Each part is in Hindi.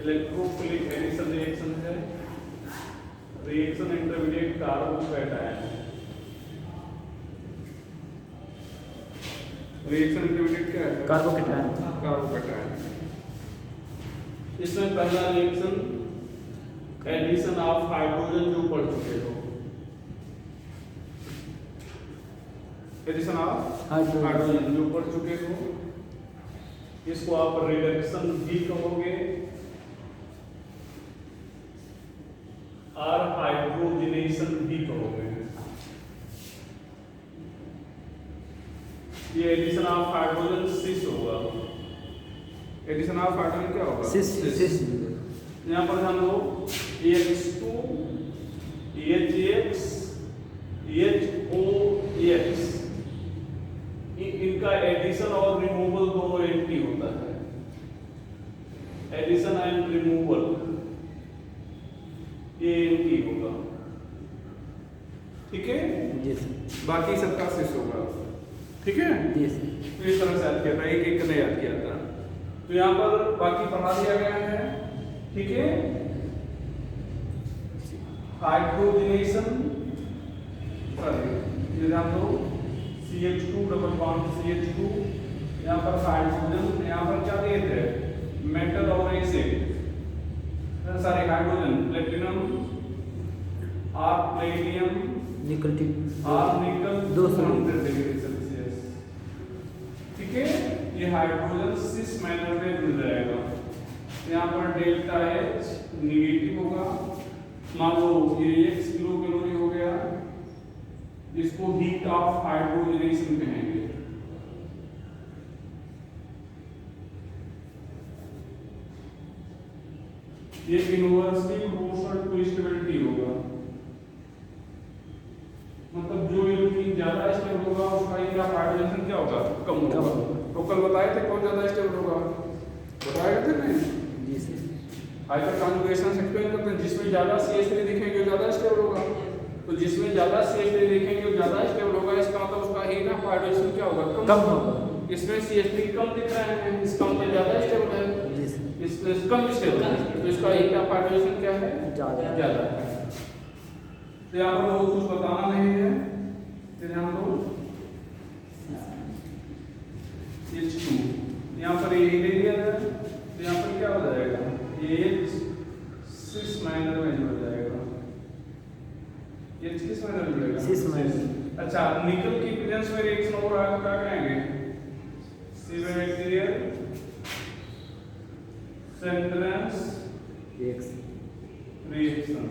इलेक्ट्रोफिलिक एडिशन रिएक्शन है, reaction intermediate carbocation, reaction intermediate क्या है? कार्बोकैटायन। कार्बोकैटायन। इसमें पहला रिएक्शन एडिशन ऑफ हाइड्रोजन जो पढ़ चुके हो, एडिशन ऑफ हाइड्रोजन जो पढ़ चुके हो, इसको आप रिडक्शन भी कहोगे और हाइड्रोजनेशन भी कहोगे। ये एडिशन ऑफ हाइड्रोजन सिस होगा। एडिशन ऑफ हाइड्रोजन क्या होगा? सिस। यहाँ पर हम लोग H2 HX HOX इनका एडिशन और रिमूवल दोनों एक ही होता है, एडिशन एंड रिमूवल ये एक ही होगा, ठीक है जी सर। बाकी सबका सिस होगा, ठीक है जी सर। तो इस तरह से याद किया था, एक एक करके याद किया था। तो यहाँ पर बाकी पढ़ा दिया गया है, ठीक है। हाइड्रोजनेशन सॉरी हम लोग CH2 डबल बॉन्ड CH2, यहाँ पर हाइड्रोजन, यहाँ पर क्या दिए थे? मेटल और एसिड, सारे हाइड्रोजन, प्लेटिनम और प्लेटियम, निकल और निकल 200 डिग्री सेल्सियस, ठीक है। ये हाइड्रोजन सिस मैनर में मिल जाएगा। यहाँ पर डेल्टा H निगेटिव होगा, मान लो ये X किलो कैलोरी हो गया, इसको हीट ऑफ हाइड्रोजनेशन कहेंगे। ये इनवर्सली प्रोपोर्शनल टू स्टेबिलिटी होगा, मतलब जो एल्कीन ज्यादा स्टेबल होगा उसका इनका हाइड्रोजनेशन क्या होगा? कम होगा। तो कल बताए थे कौन ज्यादा स्टेबल होगा, बताए थे नहीं? जी सर। हाइपर कॉन्जुगेशन एक्सप्लेन करते हैं, जिसमें ज्यादा CH3 दिखेंगे ज्यादा स्टेबल होगा, तो जिसमें ज्यादा CH3 दिखेंगे वो ज्यादा स्टेबल होगा, इसका मतलब उसका हीट ऑफ हाइड्रोजनेशन क्या होगा? कम होगा। इसमें CH3 कम दिख रहे हैं, इसका मतलब ज्यादा स्टेबल है, जी सर। इसमें कम स्टेबल है, तो इसका हीट ऑफ हाइड्रोजनेशन क्या है? ज्यादा है। तो यहाँ पर लोग कुछ बताना नहीं है, फिर हम लोग H2 यहाँ पर ये ले लिया है, तो यहाँ पर क्या हो जाएगा? H सिस माइनर में जुड़ जाएगा, H किस माइनर में जुड़ेगा? सिस माइनर। अच्छा, निकल की प्रेजेंस में रिएक्शन हो रहा है तो क्या कहेंगे? Sabatier Senderens reaction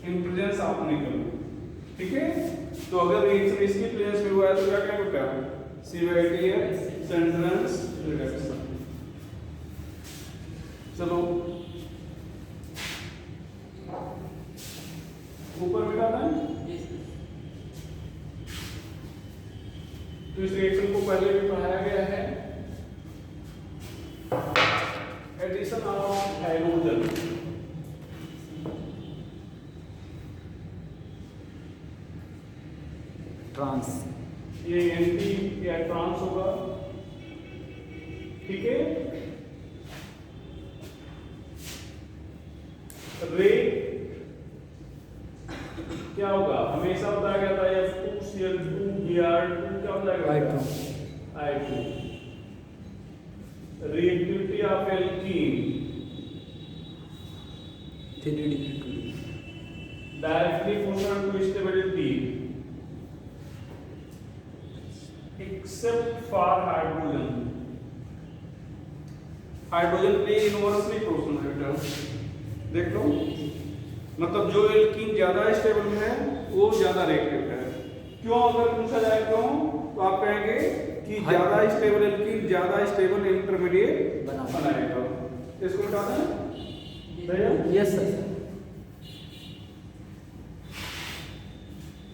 in presence of nickel, ठीक है। तो अगर रिएक्शन इसकी प्रेजेंस में हुआ है तो क्या कहेंगे बेटा? सिबैक्टीरियल सेंट्रेंस रिएक्शन। चलो ऊपर मिटा दें। तो इस रिएक्शन को पहले भी पढ़ाया गया है, एडिशन ऑफ हाइड्रोजन, ट्रांस, ये एंटी या ट्रांस होगा, ठीक है। रेट क्या होगा? हमेशा बताया गया था F2Cl2 Br2 क्या हो जाएगा? I2। Reactivity of alkene directly proportional to stability except for hydrogen. Hydrogen पे इनवर्सली प्रोपोर्शनल है, देख लो, मतलब जो एल्कीन ज्यादा स्टेबल है वो ज्यादा रिएक्टिव है। क्यों? अगर पूछा जाए क्यों, तो आप कहेंगे कि ज्यादा स्टेबल एल्कीन ज्यादा स्टेबल इंटरमीडिएट बनाएगा। इसको हटा दें। Yes sir.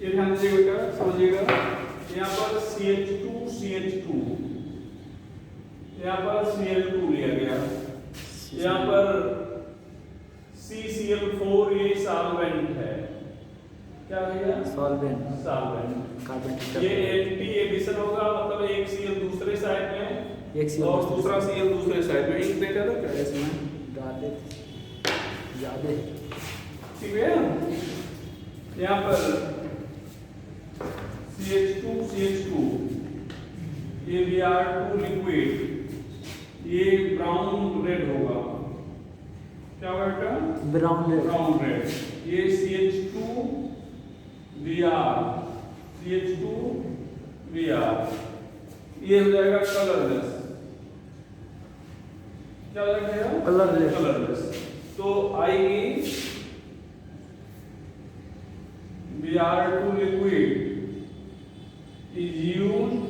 ये ध्यान दीजिएगा बेटा, समझिएगा। यहाँ पर CH2 यहाँ पर Cl2 लिया गया, यहाँ पर CCl4 ये सॉल्वेंट है, क्या भैया? सॉल्वेंट। कार्बन। ये एंटी एडिशन होगा, मतलब एक Cl दूसरे साइड में एक सी और दूसरा Cl दूसरे साइड में। इंक देखा था क्या इसमें? डाले ज्यादा ठीक है। यहाँ पर CH2 CH2 ये Br2 लिक्विड, ये ब्राउन रेड होगा। क्या होगा बेटा? Brown red. Brown red. ये CH2 Br, CH2 Br, ये हो जाएगा कलरलेस। क्या हो जाएगा? कलरलेस। कलरलेस। तो आएगी Br2 liquid is used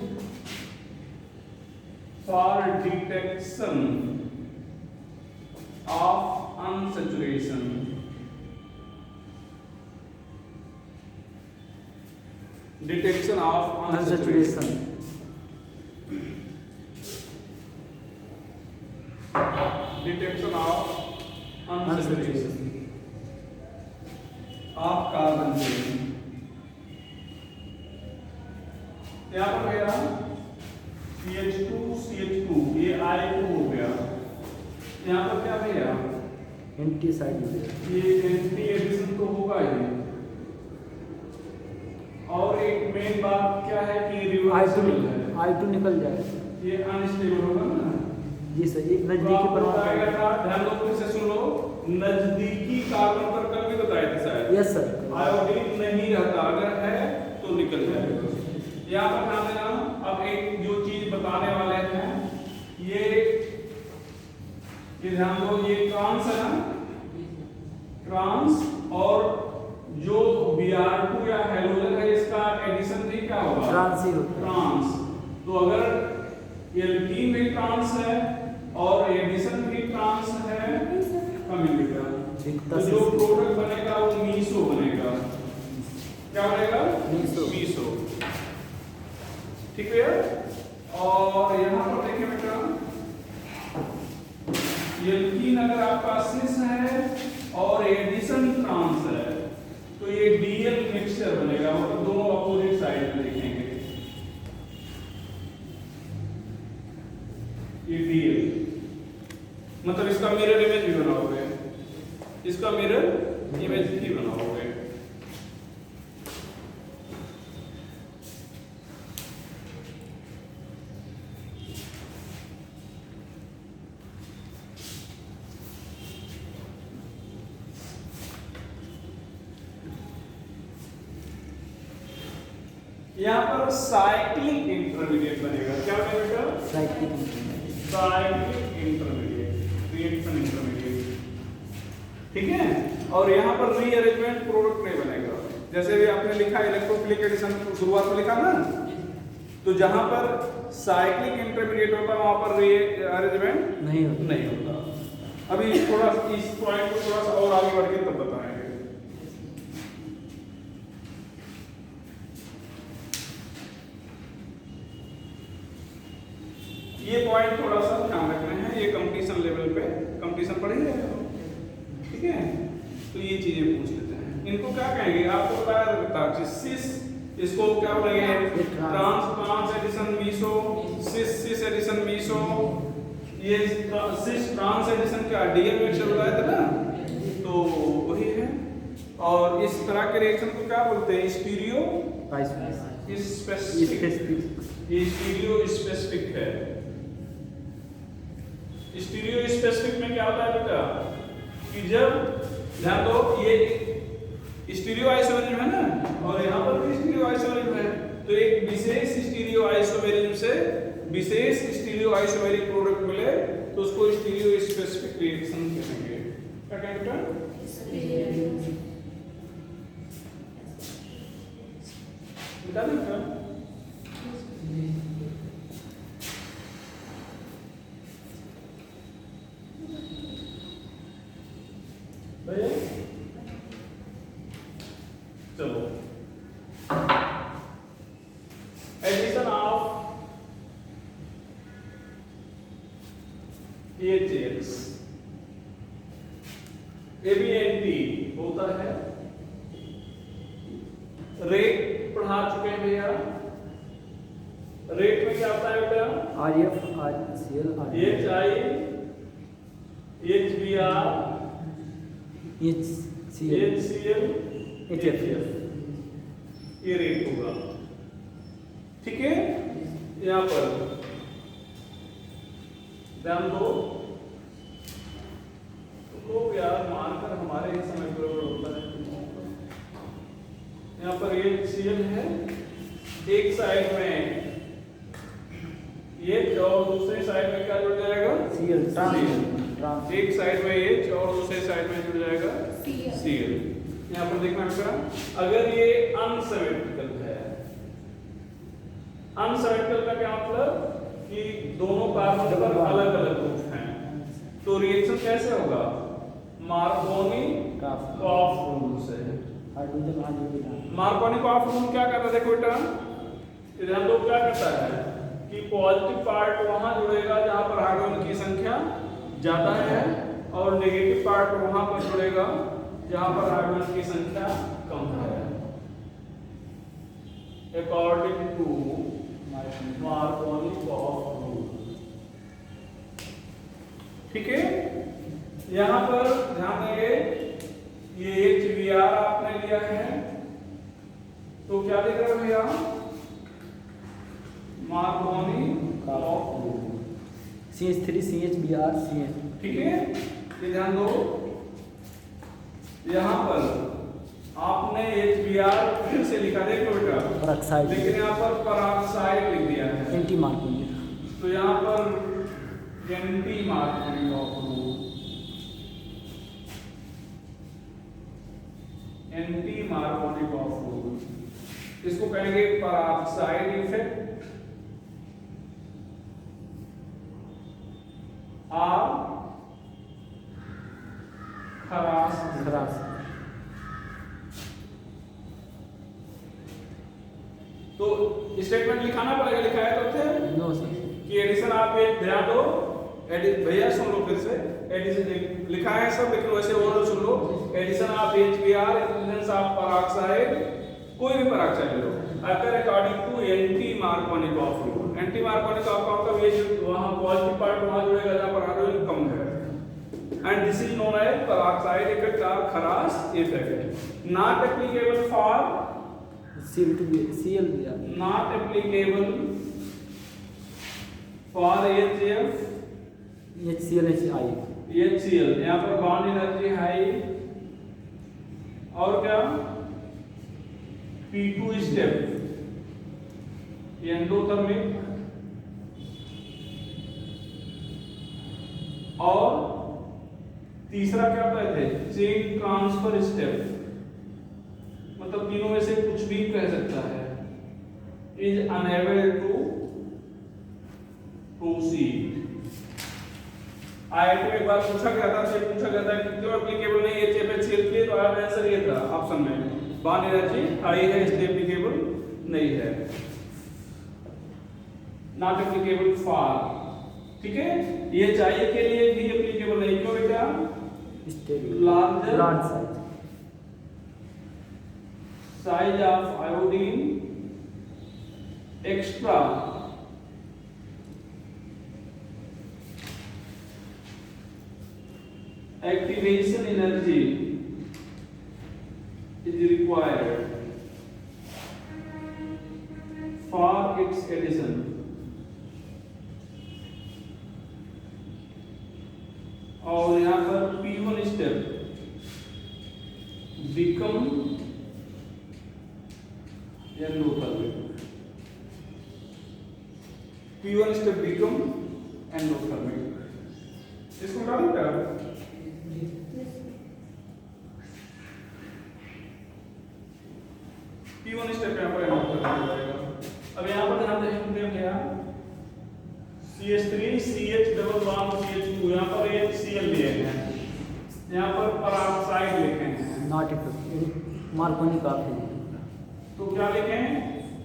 for detection of unsaturation. Detection of unsaturation. Detection of unsaturation of carbon chain. यहाँ पर गया CH2 CH2, ये I2 हो गया। यहाँ पर क्या भैया? एंटी साइड में ये एंटी एडिशन तो होगा ही। और एक मेन बात क्या है कि रिवर्सिबल है। I2 निकल जाएगा। ये अनस्टेबल होगा ना? जी सर, ये नजदीकी बताया परमाणु। था, ध्यान दो फिर से सुन लो। नजदीकी कार्बन पर कल भी बताए थे शायद। Yes sir. आयोडीन नहीं रहता, अगर है तो निकल जाएगा। यहाँ पर ध्यान देना। अब एक जो चीज बताने वाले हैं, ये ध्यान दो, ये ट्रांस है ना, ट्रांस, और जो Br2 या हैलोजन है इसका एडिशन भी क्या होगा? ट्रांस ही होता है। ट्रांस। तो अगर एल्कीन भी ट्रांस है और एडिशन भी ट्रांस है, तो जो प्रोडक्ट बनेगा वो मीसो बनेगा। क्या बनेगा? मीसो। ठीक है। और यहाँ पर देखिए बेटा, एल्कीन अगर आपका सिस है और एडिशन ट्रांस है तो ये डीएल मिक्सचर बनेगा, मतलब दोनों अपोजिट साइड में देखेंगे। ये डीएल मतलब इसका मिरर इमेज भी बनाओगे, इसका मिरर इमेज भी बनाओगे। यहाँ पर साइक्लिक इंटरमीडिएट बनेगा। क्या बनेगा बेटा? Cyclic intermediate, reaction intermediate. ठीक है। और यहाँ पर रीअरेंजमेंट प्रोडक्ट नहीं बनेगा। जैसे भी आपने लिखा इलेक्ट्रोफिलिक एडिशन शुरुआत में लिखा ना, तो जहां पर साइक्लिक इंटरमीडिएट होता है वहां पर रीअरेंजमेंट नहीं होता। अभी थोड़ा इस पॉइंट को थोड़ा सा और आगे बढ़ के तब बताएंगे। ये पॉइंट थोड़ा सा ध्यान रखना है, ये कंपटीशन लेवल पे कंपटीशन पढ़ेंगे, ठीक है। तो ये चीजें पूछ लेते हैं। इनको क्या कहेंगे? आपको बताया था सिस, इसको क्या बोलेंगे? Trans addition meso, cis addition meso. ये सिस ट्रांस एडिशन का डीएल मिक्सचर बताया था ना, तो वही है। और इस तरह के रिएक्शन को क्या बोलते हैं? Stereo specific. ये स्टीरियो स्पेसिफिक है। स्टीरियो स्पेसिफिक में क्या होता है बेटा कि जब ध्यान दो, ये स्टीरियो आइसोमेरिज्म है ना, और यहाँ पर भी स्टीरियो आइसोमेरिज्म है, तो एक विशेष स्टीरियो आइसोमेरिज्म से विशेष स्टीरियो आइसोमेरिक प्रोडक्ट मिले तो उसको स्टीरियो स्पेसिफिक रिएक्शन कहेंगे। क्या कहेंगे बेटा? बता दें बेटा। चलो, एडिशन ऑफ AHX ABNT होता है। रेट पढ़ा चुके हैं भैया, रेट में क्या आता है बेटा? RF RCl HI HBr HCl HCl HF ये रेट होगा। ठीक है, यहाँ पर ध्यान दो। तो यार मानकर हमारे ही समय गड़बड़ होता है। यहाँ पर HCl है, एक साइड में H और दूसरी साइड में क्या जुड़ जाएगा? Cl Cl। एक साइड में H और दूसरी साइड में जुड़ जाएगा Cl। यहाँ पर देखना बेटा, अगर ये अनसिमेट्रिकल है, अनसिमेट्रिकल का क्या मतलब कि दोनों कार्बन पर अलग अलग ग्रुप हैं, तो रिएक्शन कैसे होगा? मार्कोनी-कॉफ रूल से। मार्कोनी-कॉफ रूल क्या कहता है? देखो बेटा, ध्यान दो, क्या कहता है कि पॉजिटिव पार्ट वहां जुड़ेगा जहां पर हाइड्रोजन की संख्या ज्यादा है, और नेगेटिव पार्ट वहां पर जुड़ेगा जहां पर हाइड्रोजन की संख्या कम है, अकॉर्डिंग टू मार्कोनी-कॉफ रूल। ठीक है, यहां पर ध्यान देंगे, ये HBr आपने लिया है, तो क्या लिख रहे हो भैया? मार्कोनी-कॉफ रूल। CH3 CHBr CH। ठीक है, ये ध्यान दो, यहाँ पर आपने HBr फिर से लिखा, देखो बेटा, परऑक्साइड, लेकिन यहाँ पर परऑक्साइड लिख दिया है, एंटी मार्कोनी। तो यहाँ पर anti Markovnikov rule, anti Markovnikov rule, इसको कहेंगे परऑक्साइड इफेक्ट खरास। तो स्टेटमेंट लिखाना पड़ेगा, लिखा है तो थे नो सर कि एडिशन आप एक ध्यान दो, भैया सुन लो फिर से, एडिशन लिखा है सब, लेकिन वैसे ओरल सुन लो। Addition of HBr presence of peroxide, कोई भी पेरोक्साइड लो, अगर according to anti Markovnikov rule. Anti Markovnikov का मतलब ये जो वहां पॉजिटिव पार्ट वहां जुड़ेगा जहां पर हाइड्रोजन कम है, and this is known as peroxide effect or Kharas effect. Not applicable for CLBr, not applicable for HF HCl HI। HCl, यहाँ पर बॉन्ड एनर्जी हाई, और क्या P2 स्टेप एंडोथर्मिक, और तीसरा क्या कहते हैं? चेन ट्रांसफर स्टेप, मतलब तीनों में से कुछ भी कह सकता है, is unable to proceed. IIT में एक बार पूछा गया था, तो पूछा गया था कि क्यों एप्लीकेबल नहीं है HFHCl के लिए, तो आंसर ये था ऑप्शन में, बॉन्ड एनर्जी हाई है इसलिए एप्लीकेबल नहीं है, नॉट एप्लीकेबल फॉर। ठीक है, ये चाहिए के लिए भी एप्लीकेबल नहीं, क्यों बेटा? larger large size, size of iodine, extra activation energy is required for its addition. और यहाँ पर P1 step become endothermic, P1 step become endothermic, इसको क्या लिखा है? P1 स्टेप यहाँ पर endothermic रहेगा। अब यहाँ पर ध्यान दें क्या, CH3 CH double bond CH2, यहाँ पर HCl लिए हैं, यहाँ पर पेरोक्साइड लिखे हैं, नॉट मार्कोनी-कॉफ है, तो क्या लिखें?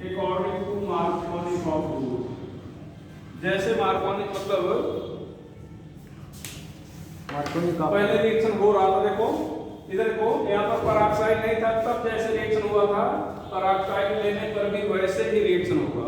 According to Markovnikov rule. जैसे मार्कोनी मतलब मार्कोनी-कॉफ पहले रिएक्शन हो रहा था, देखो इधर को, यहाँ पर पेरोक्साइड नहीं था, तब जैसे रिएक्शन हुआ था, पेरोक्साइड लेने पर भी वैसे ही रिएक्शन होगा।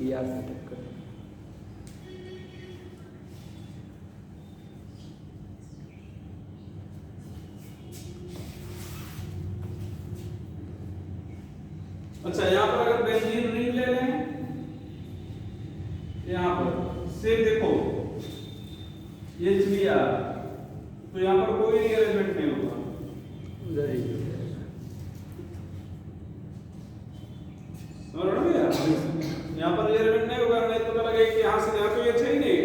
BR से टक्कर। अच्छा, यहाँ पर अगर बेंजीन रिंग ले लें, यहाँ पर सिर्फ देखो ये HBr, तो यहाँ पर कोई रीअरेंजमेंट नहीं होगा। समझ रहे हो भैया? यहाँ पर रीअरेंजमेंट नहीं होगा, नहीं तो लगेगा कि यहाँ से यहाँ तो ये 6 ही नहीं है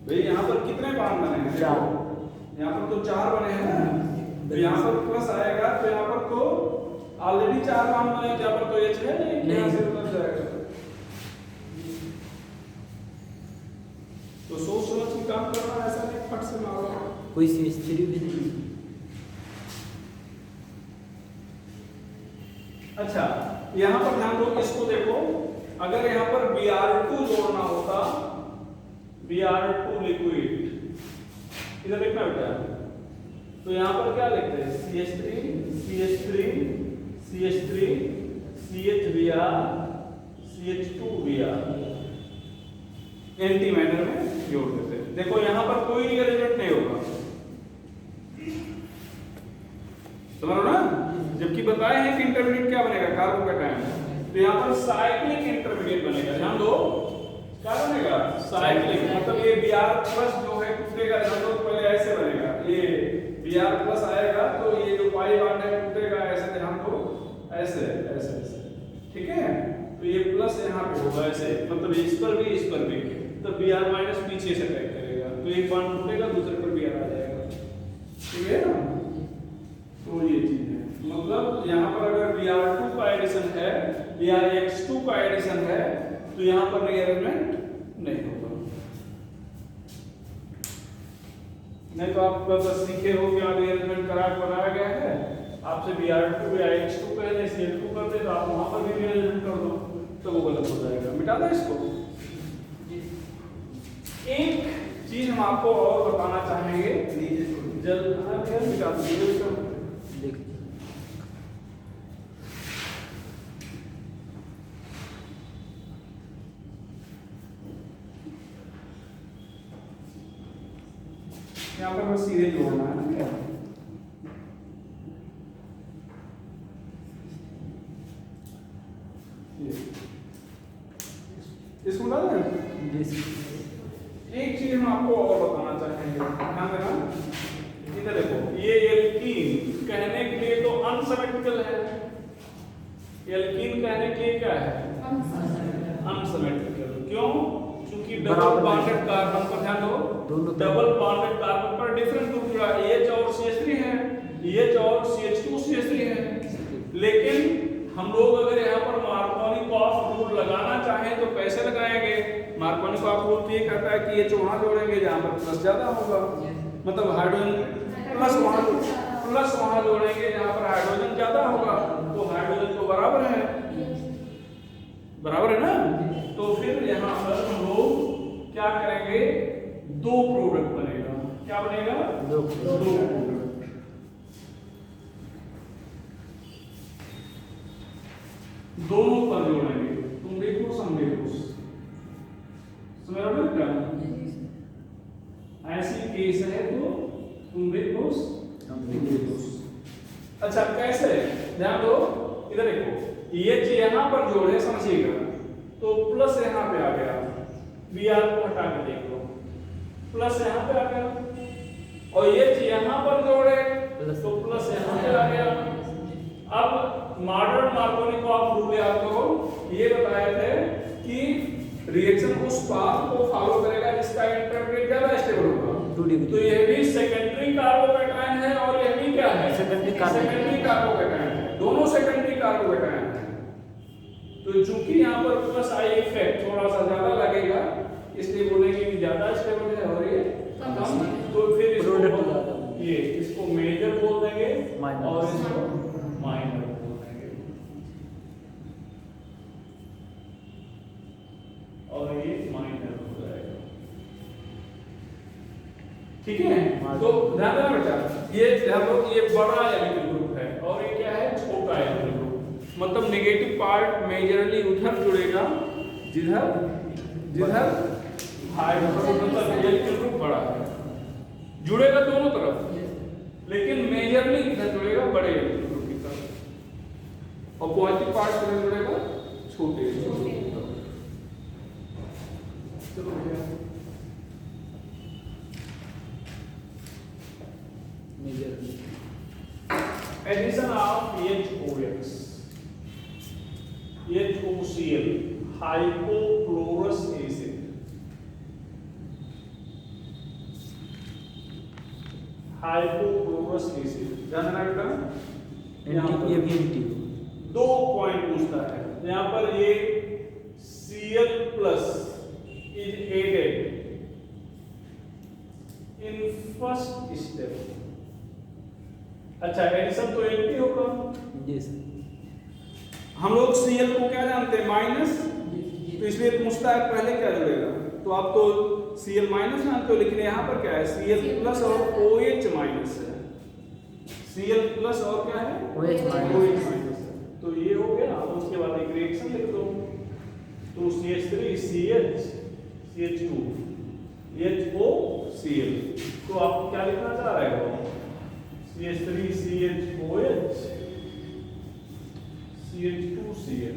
भाई। यहाँ पर कितने बांध बने हैं? 4। यहाँ पर तो 4 बने हैं ना, तो यहाँ पर प्लस आएगा, तो यहाँ पर तो ऑलरेडी 4 बांध बने, यहाँ पर तो ये 6 नहीं, यहाँ से प्लस जाएगा। तो सोच समझ के काम करना, ऐसा नहीं फट से मारो। कोई CH3 भी नहीं। अच्छा, यहाँ पर ध्यान दो, इसको देखो, अगर यहाँ पर Br2 जोड़ना होता, Br2 लिक्विड, इधर लिखना बेटा, तो यहाँ पर क्या लिखते हैं? CH3 CHBr CH2Br, anti matter में जोड़ देते हैं। देखो यहाँ पर कोई रीअरेंजमेंट नहीं होगा, समझ लो ना? जबकि बताए हैं कि इंटरमीडिएट क्या बनेगा, कार्बोकैटायन, तो यहाँ पर साइक्लिक इंटरमीडिएट बनेगा। ध्यान दो, क्या बनेगा? साइक्लिक, मतलब ये Br+ जो है टूटेगा, ध्यान दो, पहले ऐसे बनेगा, ये Br+ आएगा तो ये जो पाई बॉन्ड है टूटेगा ऐसे, ध्यान दो, ऐसे ऐसे ऐसे, ठीक है? तो ये प्लस यहाँ पे होगा ऐसे, मतलब इस पर भी, तो Br- पीछे से अटैक करेगा, तो एक बॉन्ड टूटेगा, दूसरे पर Br आ जाएगा, ठीक है ना? तो ये चीज है, मतलब यहाँ पर अगर Br2 का एडिशन है या X2 का एडिशन है, तो यहाँ पर रीअरेंजमेंट नहीं होगा। नहीं तो आप बस सीखे हो कि रीअरेंजमेंट करा के बनाया गया है, आपसे Br2 या X2 पहले Cl2 कर दे, तो आप वहां पर भी रीअरेंजमेंट कर दो, तो वो गलत हो जाएगा। मिटा दो इसको। एक चीज हम आपको और बताना चाहेंगे, जल्द मिटा दीजिए। यहाँ पर बस सीधे जोड़ना है, ठीक है? इसको बता दें। एक चीज हम आपको और बताना चाहेंगे, ध्यान देना, इधर देखो, ये एल्कीन कहने के लिए तो अनसिमेट्रिकल है, एल्कीन कहने के लिए क्या है? अनसिमेट्रिकल। क्यों? क्योंकि डबल बॉन्डेड कार्बन पर ध्यान दो, डबल बॉन्डेड कार्बन पर डिफरेंट ग्रुप जुड़ा है, OH और CH3 है, OH और CH2 CH3 है। लेकिन हम लोग अगर यहाँ पर मार्कोनिकॉफ रूल लगाना चाहें तो कैसे लगाएंगे? मार्कोनिकॉफ रूल ये कहता है कि ये वहां जोड़ेंगे जहाँ पर प्लस ज्यादा होगा, मतलब हाइड्रोजन प्लस वहां जोड़ेंगे जहाँ पर हाइड्रोजन ज्यादा होगा, तो हाइड्रोजन तो बराबर है ना? तो फिर यहाँ पर हम लोग क्या करेंगे? 2 प्रोडक्ट बनेगा। क्या बनेगा? 2 प्रोडक्ट। दोनों पर जोड़ेंगे, तुम देखो हम देखो, समझ रहे हो क्या? ऐसी केस है तो तुम देखो हम देखो। अच्छा, कैसे? ध्यान दो, इधर देखो, ये यहाँ पर जोड़े, समझिएगा, तो प्लस यहाँ पे आ गया, Br को हटा के देख लो, प्लस यहाँ पे आ गया, और ये यहाँ पर जोड़े तो प्लस यहाँ पे आ गया। अब मॉडर्न मार्कोनिकॉफ रूल याद करो, ये बताए थे कि रिएक्शन उस पाथ को फॉलो करेगा जिसका इंटरमीडिएट ज्यादा स्टेबल होगा। तो यह भी सेकेंडरी कार्बोकैटायन है और यह भी क्या है? सेकेंडरी कार्बोकैटायन है, दोनों सेकेंडरी कार्बोकैटायन है। तो चूंकि यहाँ पर प्लस आई इफेक्ट थोड़ा सा ज्यादा लगेगा, इसलिए बोलेंगे कि ज्यादा स्टेबल है और ये कम, तो फिर इसको मेजर बोल देंगे और इसको माइनर बोल देंगे, और ये माइनर हो जाएगा, ठीक है? तो ध्यान देना बेटा, ये ध्यान दो, ये बड़ा एलिमेंट ग्रुप है और ये क्या है? मतलब नेगेटिव पार्ट मेजरली उधर जुड़ेगा जिधर जिधर हाइड्रोजन मतलब इलेक्ट्रॉन ग्रुप बड़ा है, जुड़ेगा दोनों तरफ, लेकिन मेजरली किधर जुड़ेगा, बड़े इलेक्ट्रॉन ग्रुप की तरफ, और पॉजिटिव पार्ट किधर जुड़ेगा, छोटे इलेक्ट्रॉन ग्रुप की तरफ। चलो भैया major Addition of HOX, HOCl, hypochlorous acid, hypochlorous acid, जानना है बेटा, एंटी ये भी एंटी दो पॉइंट पूछता है यहाँ पर। ये Cl plus is added in first step। अच्छा, एडिशन तो एंटी होगा। जी सर। हम लोग Cl को क्या जानते हैं, माइनस, तो इसलिए पूछता है पहले क्या जुड़ेगा, तो आप तो Cl माइनस जानते हो, लेकिन यहाँ पर क्या है, Cl प्लस और OH माइनस है, Cl प्लस और क्या है, OH माइनस है, तो ये हो गया। अब उसके बाद एक रिएक्शन लिख दो, तो CH3 CH CH2 HOCl, तो आप क्या लिखना चाह रहे हो, CH3 CHOH CH2Cl।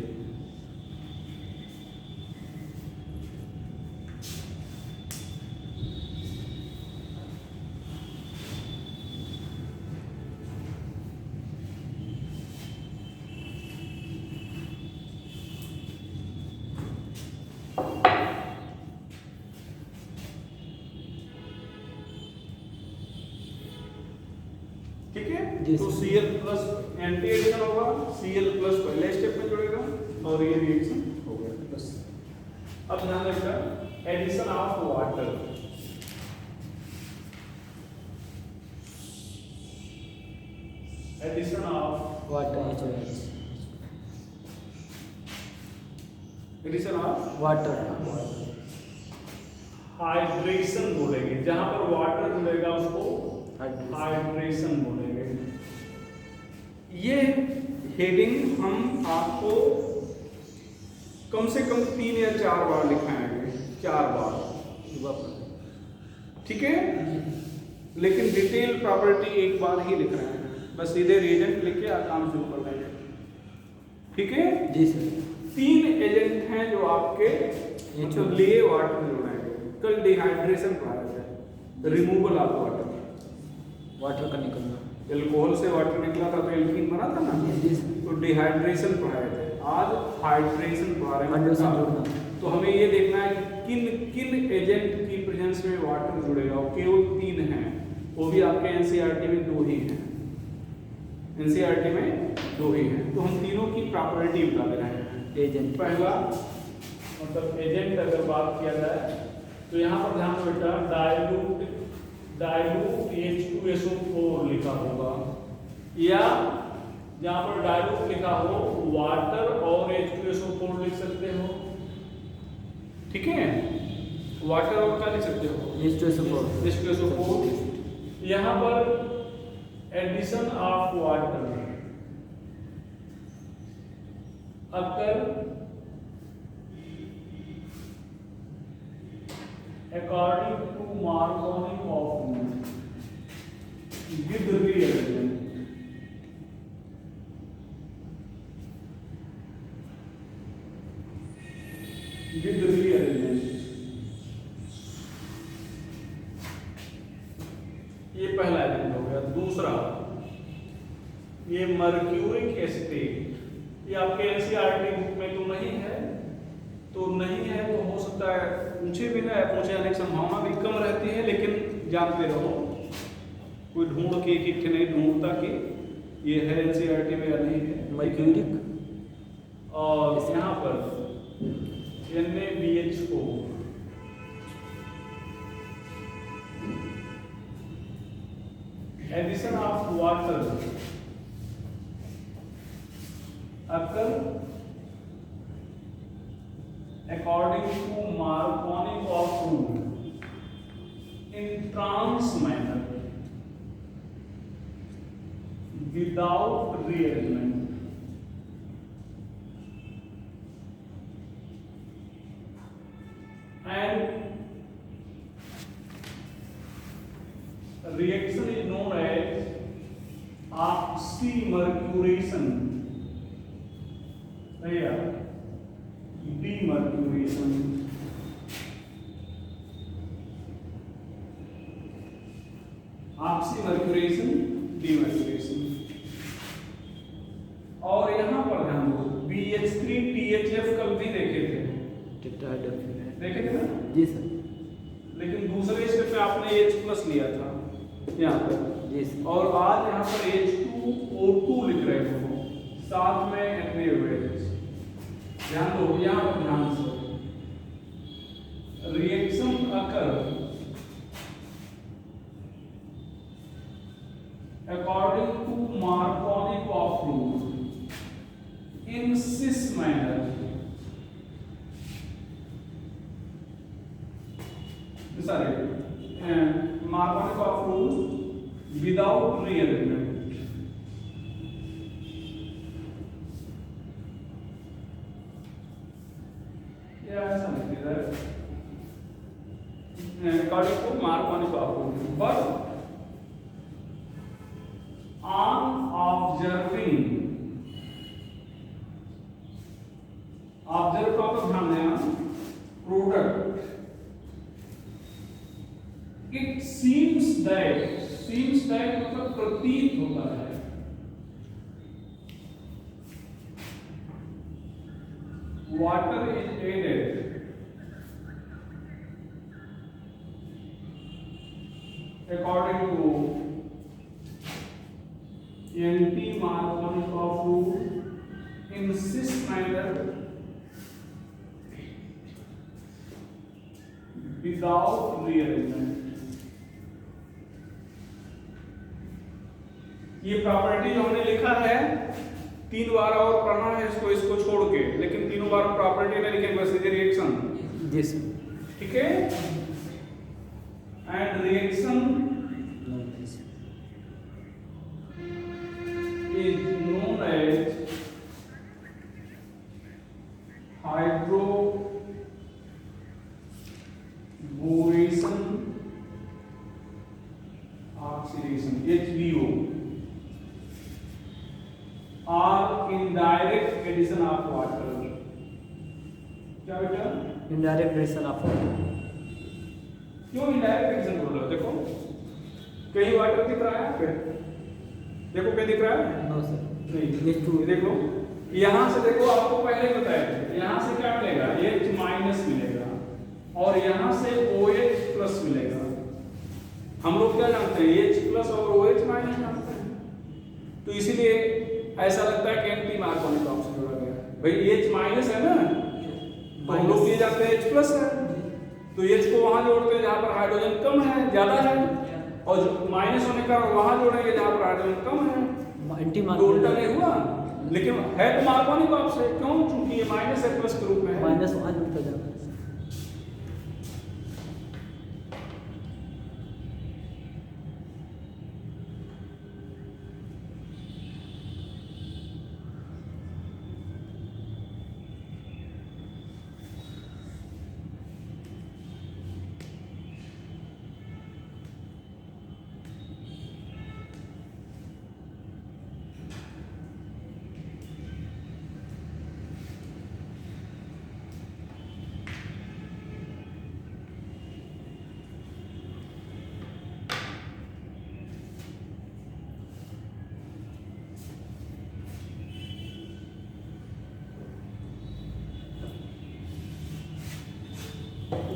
ठीक है, जी तो sir. Cl plus anti addition होगा, Cl प्लस पहले स्टेप में जुड़ेगा और ये रिएक्शन हो गया बस। अब ध्यान रखना, addition of water, addition of water HOH addition of water hydration बोलेंगे, जहां पर वाटर जुड़ेगा उसको हाइड्रेशन हाइड्रेशन बोलेंगे। ये हेडिंग हम आपको कम से कम 3 या 4 बार लिखाएंगे, 4 बार, ठीक है, लेकिन डिटेल प्रॉपर्टी एक बार ही लिख रहे हैं, बस सीधे रिएजेंट लिख के आप काम शुरू कर देंगे, ठीक है। जी सर। 3 एजेंट हैं जो आपके मतलब लिए वाटर में जोड़ेंगे। कल डिहाइड्रेशन पढ़ाया था, रिमूवल ऑफ वाटर, वाटर का निकलना। एल्कोहल से वाटर निकला था तो एल्कीन बना था ना, जी सर। तो डिहाइड्रेशन पढ़ाए थे, आज हाइड्रेशन पढ़ा रहे हाइड्रेशन हैं। जोड़ना। तो हमें ये देखना है कि किन किन एजेंट की प्रेजेंस में वाटर जुड़ेगा, और केवल 3 हैं, वो भी आपके एनसीईआरटी में 2 ही हैं, एनसीईआरटी में 2 ही हैं, तो हम तीनों की प्रॉपर्टी बता रहे हैं। एजेंट पहला मतलब एजेंट अगर बात किया जाए तो यहाँ पर ध्यान दो बेटा, डाइल्यूट H2SO4 लिखा होगा, या जहाँ पर डाइल्यूट लिखा हो वाटर और H2SO4 लिख सकते हो, ठीक है, वाटर और क्या लिख सकते हो, H2SO4 यहाँ पर एडिशन ऑफ वाटर अगर according to Marconi of with reagent ये पहला एजेंट हो गया। दूसरा, ये मर्क्यूरिक एसिटेट, ये आपके एनसीईआरटी बुक में तो नहीं है, तो हो सकता है पूछे भी ना, पूछे जाने की संभावना भी कम रहती है, लेकिन जानते रहो, कोई ढूंढ के एक नहीं ढूंढता कि ये है एनसीईआरटी में या नहीं है। मर्क्यूरिक और यहाँ पर NaBH4 एडिशन ऑफ वाटर अगर according to Marconi of rule in trans manner without rearrangement and reaction is known as oxymercuration. Demercuration. Oxymercuration, demercuration. और यहां पर ध्यान दो, BH3 THF कल भी देखे थे, देखे थे ना जी सर। लेकिन दूसरे स्टेप में आपने H+ लिया था यहाँ पर जी सर। और आज यहाँ पर H2O2 लिख रहे हो, साथ में NaOH। ध्यान दो, यहाँ पर ध्यान से reaction occur according to Marconi rule in cis manner. Sorry, Marconi rule without rearrangement. ऐसा लिख दिया है according to Marconi rule, but on observing, observe का तो ध्यान देना, प्रोडक्ट, इट सीम्स दैट मतलब प्रतीत होता है, water is added according to anti-Marconi rule in cis manner without rearrangement. ये प्रॉपर्टी जो हमने लिखा है 3 बार और पढ़ना है इसको छोड़ के, लेकिन तीनों बार प्रॉपर्टी नहीं लिखेंगे, बस ये रिएक्शन। जी सर। ठीक है, and reaction is known as hydroboration oxidation HBO or indirect addition of water. क्या बेटा? Indirect addition of water. क्यों इनडायरेक्ट एडिशन बोल रहे हो? देखो कहीं वाटर दिख रहा है यहाँ पे, देखो क्या दिख रहा है? No sir. नहीं, ये देखो यहाँ से, देखो आपको पहले बताया था, यहाँ से क्या मिलेगा? H- मिलेगा और यहाँ से OH+ मिलेगा। हम लोग क्या जानते हैं? H+ और OH- जानते हैं, तो इसीलिए ऐसा लगता है कि एंटी-मार्कोनी टर्म से जुड़ा गया है। भाई H- है ना, तो हम लोग ये जानते हैं H+ है, तो H को वहां जोड़ते हैं जहां पर हाइड्रोजन कम है, ज्यादा है, और माइनस होने का वहां जोड़ेंगे जहां पर हाइड्रोजन कम है, एंटी तो उल्टा नहीं हुआ। लेकिन है तो मार्कोनी टर्म से, क्यों? क्योंकि ये -H+ के रूप में है। माइनस वहां जुड़ता जाता है।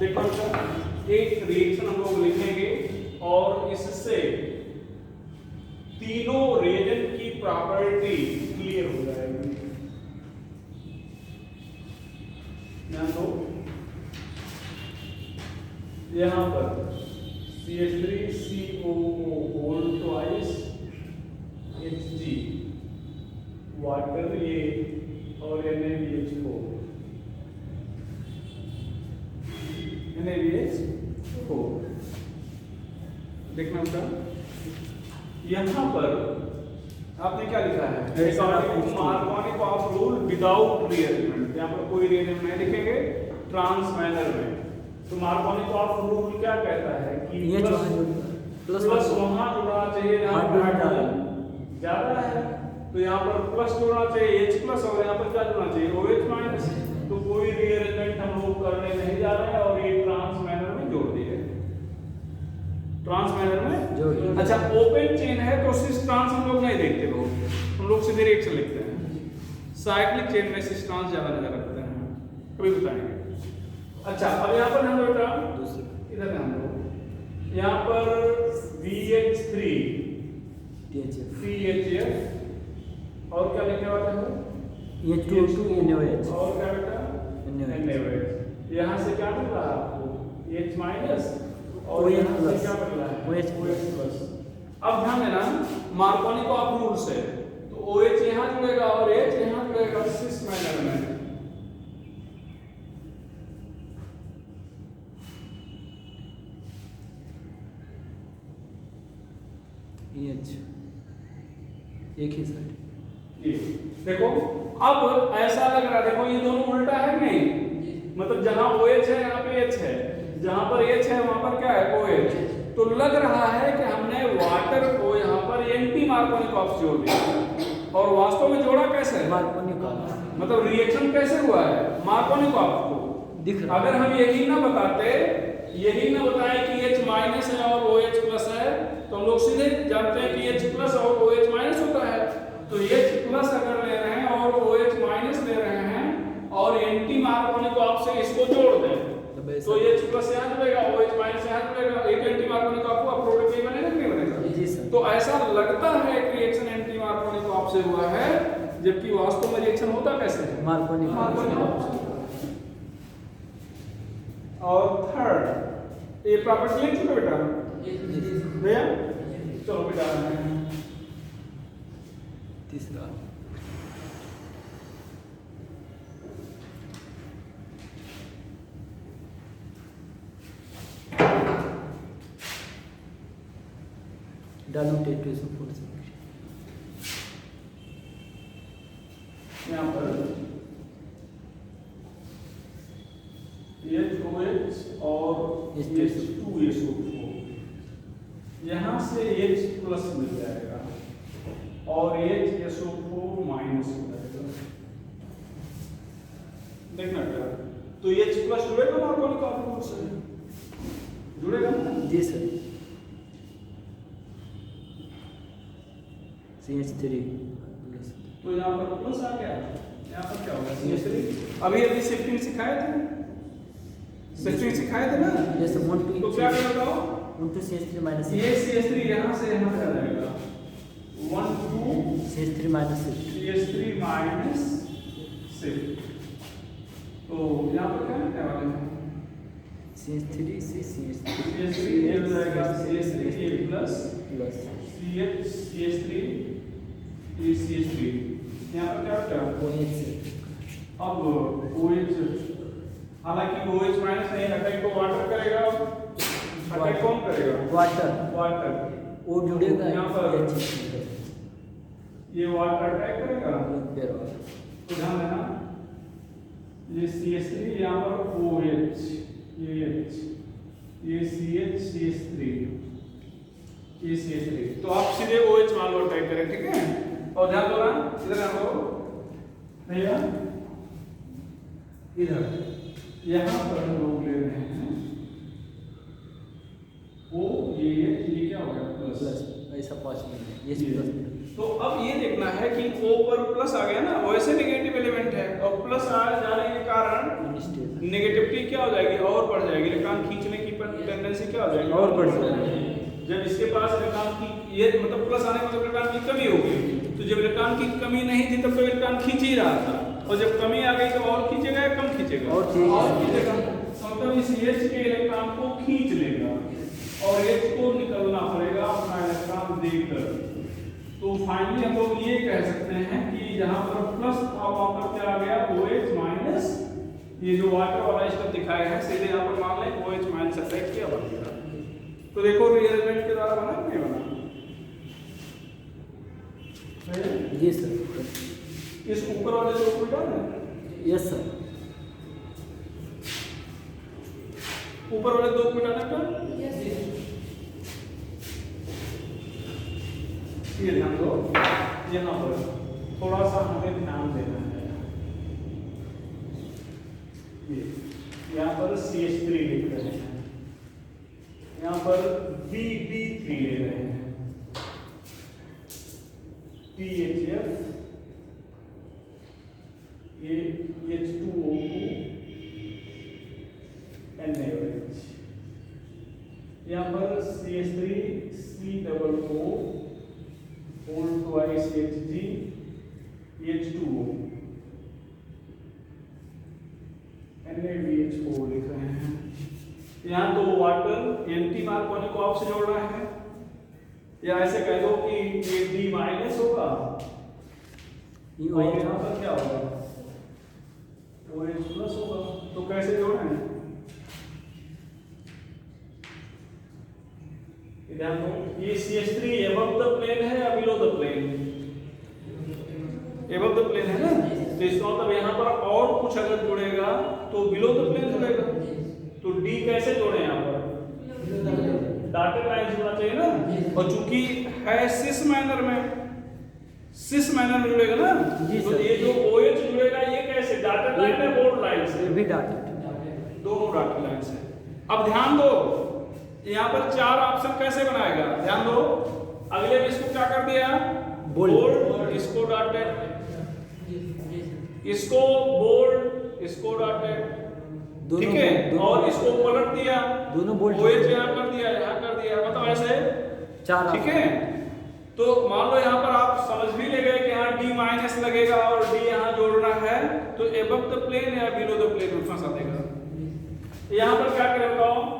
देखो एक रिएक्शन हम लोग लिखेंगे और इससे तीनों रिएजेंट की प्रॉपर्टी क्लियर हो जाएगी। ध्यान दो, यहां पर CH3COO twice Hg वाटर ये और NaBH4 देखना होगा। यहाँ पर आपने क्या लिखा है? मार्कोनी रूल विदाउट रिअरेंजमेंट, यहाँ पर कोई रिअरेंजमेंट नहीं लिखेंगे, ट्रांस मैनर में। तो मार्कोनी ऑफ रूल क्या कहता है कि ये जो है प्लस वहां जुड़ना चाहिए जहां पर हाइड्रोजन ज्यादा है, तो यहाँ पर प्लस जुड़ना चाहिए H प्लस, और यहाँ पर क्या जुड़ना चाहिए OH माइनस। तो कोई रीअरेंजमेंट हम लोग करने नहीं जा रहे हैं, और ये ट्रांस मैनर में जोड़ दिए, ट्रांस मैनर में जोड़ दिए। अच्छा, ओपन चेन है तो सिस ट्रांस हम लोग नहीं देखते, बहुत हम लोग सीधे रिएक्शन लिखते हैं। साइक्लिक चेन में सिस ट्रांस ज्यादा नजर रखते हैं, कभी बताएंगे। अच्छा, अब यहाँ पर हम बेटा इधर हम लोग यहाँ पर BH3 CHF और क्या लिखने वाले हो, ये 2 NaOH और क्या बेटा NaOH। यहाँ से क्या मिल रहा है आपको H माइनस, और OH यहाँ से प्लस। क्या मिल रहा है OH प्लस। अब ध्यान देना मार्कोनी को आप रूल से, तो OH यहाँ जुड़ेगा और H यहाँ जुड़ेगा सिस मैनर में। EH एक ही साइड। ये देखो, अब ऐसा लग रहा है, देखो ये दोनों उल्टा है कि नहीं, मतलब जहां OH है यहाँ पे H है, जहां पर H है वहां पर क्या है OH। तो लग रहा है कि हमने वाटर को यहाँ पर एंटी मार्कोनी ऑफ जोड़ दिया, और वास्तव में जोड़ा कैसे है, मार्कोनी का मतलब रिएक्शन कैसे हुआ है मार्कोनी ऑफ को दिख रहा है। अगर हम यही ना बताते, यही ना बताएं कि H माइनस है और OH प्लस है, तो हम लोग सीधे जानते हैं कि H प्लस और OH माइनस होता है। तो H प्लस अगर ले रहे हैं और OH माइनस ले रहे हैं और एंटी मार्कोनिक ऑफ से इसको जोड़ दें, तो H प्लस यहाँ जुड़ेगा, OH माइनस यहाँ जुड़ेगा, एक एंटी मार्कोनिक ऑफ हुआ, प्रोडक्ट नहीं बनेगा, नहीं बनेगा। जी सर। तो ऐसा लगता है कि रिएक्शन एंटी मार्कोनिक ऑफ से हुआ है, जबकि वास्तव में रिएक्शन होता कैसे है, मार्कोनी ऑफ से। और थर्ड ये प्रॉपर्टी लिख चुके बेटा भैया, चलो बेटा तीसरा डालूटेड टू सपोर्ट यहाँ पर HOH और H2SO4, यहाँ से H प्लस मिल जाएगा और HSO4 माइनस हो जाएगा। देखना क्या, तो H प्लस जुड़ेगा मार्कोनिक ऑफ से, जुड़ेगा ना? जी सर। CH3 तो यहाँ पर प्लस आ गया, यहाँ पर क्या होगा CH3। अभी अभी शिफ्टिंग सिखाए थे, शिफ्टिंग सिखाए थे ना, जैसे 1 2 तो क्या करता हो, 1 2 CH3 माइनस ये CH3 यहाँ से यहाँ पे आ जाएगा, 1 2 CH3 माइनस CH3 माइनस 6। तो यहाँ पर क्या लिखने वाले हैं, CH3 से CH3 CH3 ये हो जाएगा CH3 ये प्लस प्लस CH3 ये CH3, यहाँ पर क्या होता है OH से अब OH, हालांकि OH माइनस नहीं अटैक को वाटर करेगा, अटैक कौन करेगा वाटर वाटर, O जुड़ेगा यहाँ पर H ये वाटर अटैक करेगा। पेयर तो ध्यान देना ये CH3 यहाँ पर OH ये H ये CH CH3 ये CH3, तो आप सीधे OH मान लो अटैक करें, ठीक है। और ध्यान दो ना, इधर आ लो भैया, इधर यहाँ पर हम लोग ले रहे हैं O ये क्या हो गया प्लस, प्लस ऐसा 5 मिनट ये ये। प्लस। तो अब ये देखना है कि O पर प्लस आ गया ना, वैसे नेगेटिव एलिमेंट है और प्लस आ जाने के कारण नेगेटिविटी क्या हो जाएगी और बढ़ जाएगी, इलेक्ट्रॉन खींचने की टेंडेंसी क्या हो जाएगी और बढ़ जाएगी। जब इसके पास इलेक्ट्रॉन की ये मतलब प्लस आने का मतलब इलेक्ट्रॉन की कमी होगी, तो जब इलेक्ट्रॉन की कमी नहीं थी तब तो इलेक्ट्रॉन खींच ही रहा था, और जब कमी आ गई तो और खींचेगा या कम खींचेगा, और खींचेगा। मतलब इस H के इलेक्ट्रॉन को खींच लेगा और H को निकलना पड़ेगा अपना इलेक्ट्रॉन देकर। तो फाइनली हम लोग ये कह सकते हैं कि जहां पर प्लस था वहां पर क्या आ गया OH माइनस, ये जो वाटर वाला स्टेप दिखाया है सीधे यहाँ पर मान लें OH माइनस अटैक किया बन गया। तो देखो रिअरेंजमेंट के द्वारा बना नहीं बना, जी सर। इस ऊपर वाले जो उल्टा है, यस सर। ऊपर वाले दो को मिटाना बेटा। ये ध्यान दो, यहाँ पर थोड़ा सा हमें ध्यान देना है। ये यहाँ पर CH3 लिख रहे हैं, यहाँ पर BB3 ले रहे हैं, THF, ये H2O2 NaOH, यहाँ पर CH3 COO whole twice Hg H2O NaBH4 लिख रहे हैं। यहाँ तो वाटर एंटी मार्कोनिक ऑफ से जोड़ रहा है, या ऐसे कह दो कि ये D माइनस होगा और यहाँ पर क्या होगा, OH प्लस होगा। तो कैसे जोड़ना है, ध्यान दो, ये CH3 above the plane है या below the plane? above the plane है ना, तो इसका मतलब यहाँ पर और कुछ अगर जुड़ेगा तो below the plane जुड़ेगा। तो D कैसे जोड़े यहाँ पर, डॉटेड लाइन जुड़ना चाहिए ना, और चूंकि है सिस मैनर में जुड़ेगा ना, तो ये जो OH जुड़ेगा ये कैसे, डॉटेड लाइन है बोल्ड लाइन से, भी डॉटेड, दोनों डॉटेड लाइन से। अब ध्यान दो, यहाँ पर 4 ऑप्शन कैसे बनाएगा, ध्यान दो, अगले में इसको क्या कर दिया, बोल्ड, इसको डॉटेड, इसको बोल्ड, इसको डॉटेड, ठीक है, और इसको पलट दिया, दोनों बोल्ड, OH यहाँ कर दिया, यहाँ कर दिया, मतलब ऐसे 4, ठीक है। तो मान लो यहाँ पर आप समझ भी ले गए कि यहाँ D माइनस लगेगा और D यहाँ जोड़ना है, तो above the plane या below the plane में फंसा देगा। यहाँ पर क्या करें बताओ,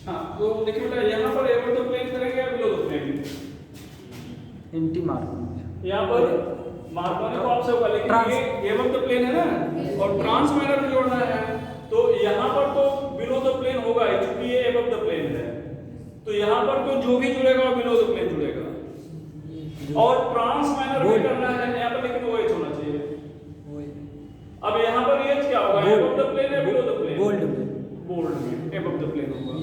हाँ, तो देखिए बेटा यहाँ पर above the plane करेंगे या below the plane? Anti Markovnikov, यहाँ पर मार्कोनिक ऑफ से होगा, लेकिन ये above the plane है ना, और ट्रांस मैनर में जोड़ना है, तो यहाँ पर तो below the plane होगा ही, क्योंकि ये above the plane है, तो यहाँ पर तो जो भी जुड़ेगा वो below the plane जुड़ेगा, और ट्रांस मैनर में करना है यहाँ पर, लेकिन OH होना चाहिए। अब यहाँ पर ये क्या होगा, above the plane या below the plane? बोल्ड में, above the plane होगा,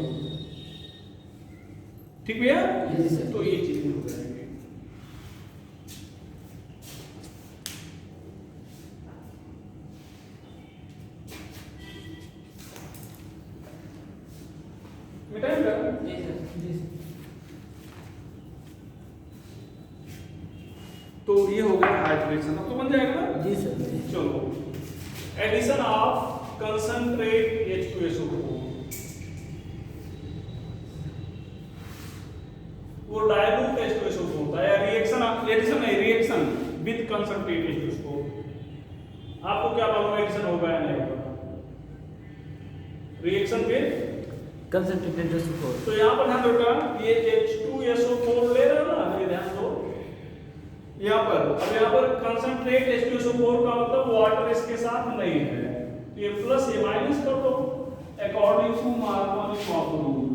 ठीक भैया, तो ये चीजें हो जाएंगे। मिटाएंगे तो ये हो गया हाइड्रेशन, अब तो बन जाएगा ना जी सर। चलो, एडिशन ऑफ कंसंट्रेट H2SO4, वो डायल्यूट H2SO4 होता है, रिएक्शन एडिशन नहीं, रिएक्शन विद कंसंट्रेट H2SO4। आपको क्या मालूम एडिशन होगा या नहीं होगा, रिएक्शन विद कंसंट्रेटेड H2O4, तो यहाँ पर ध्यान दो, ये H2SO4 ले रहे हो ना, ये ध्यान दो यहाँ पर। अब यहाँ पर कंसंट्रेट H2SO4 का मतलब वाटर इसके साथ नहीं है, तो ये प्लस ये माइनस कर दो, according to Markovnikov rule,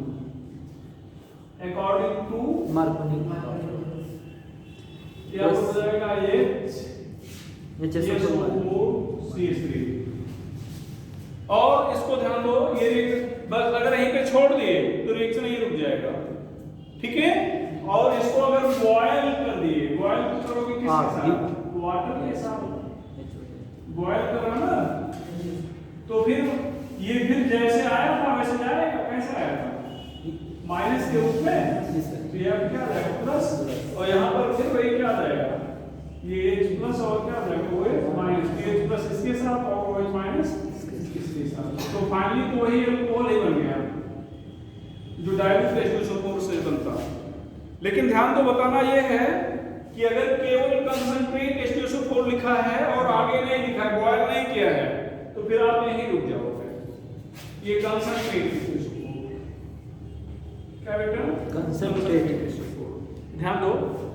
according to Markovnikov, क्या हो जाएगा, ये HSO4 CH3। और इसको ध्यान दो, ये बस अगर यहीं पे छोड़ दिए तो रिएक्शन यहीं रुक जाएगा, ठीक है। और इसको अगर बॉयल कर दिए, बॉयल करोगे किसके साथ, वाटर के साथ बॉयल कर रहा ना, तो फिर ये फिर जैसे आया था वैसे जाएगा, कैसे आया था, माइनस के रूप में, तो ये क्या जाएगा प्लस, और यहाँ पर फिर वही क्या जाएगा, ये H प्लस और क्या जाएगा OH माइनस, H प्लस इसके साथ और OH माइनस इसके साथ, तो फाइनली तो वही अल्कोहल ही बन गया जो डायल्यूट H2SO4 से बनता। लेकिन ध्यान दो, बताना ये है कि अगर केवल कंसंट्रेट H2SO4 लिखा है और आगे नहीं लिखा है, बॉयल नहीं किया है, तो फिर आप यहीं रुक जाओगे, ये कंसंट्रेट H2SO4। Concentrate. ध्यान दो,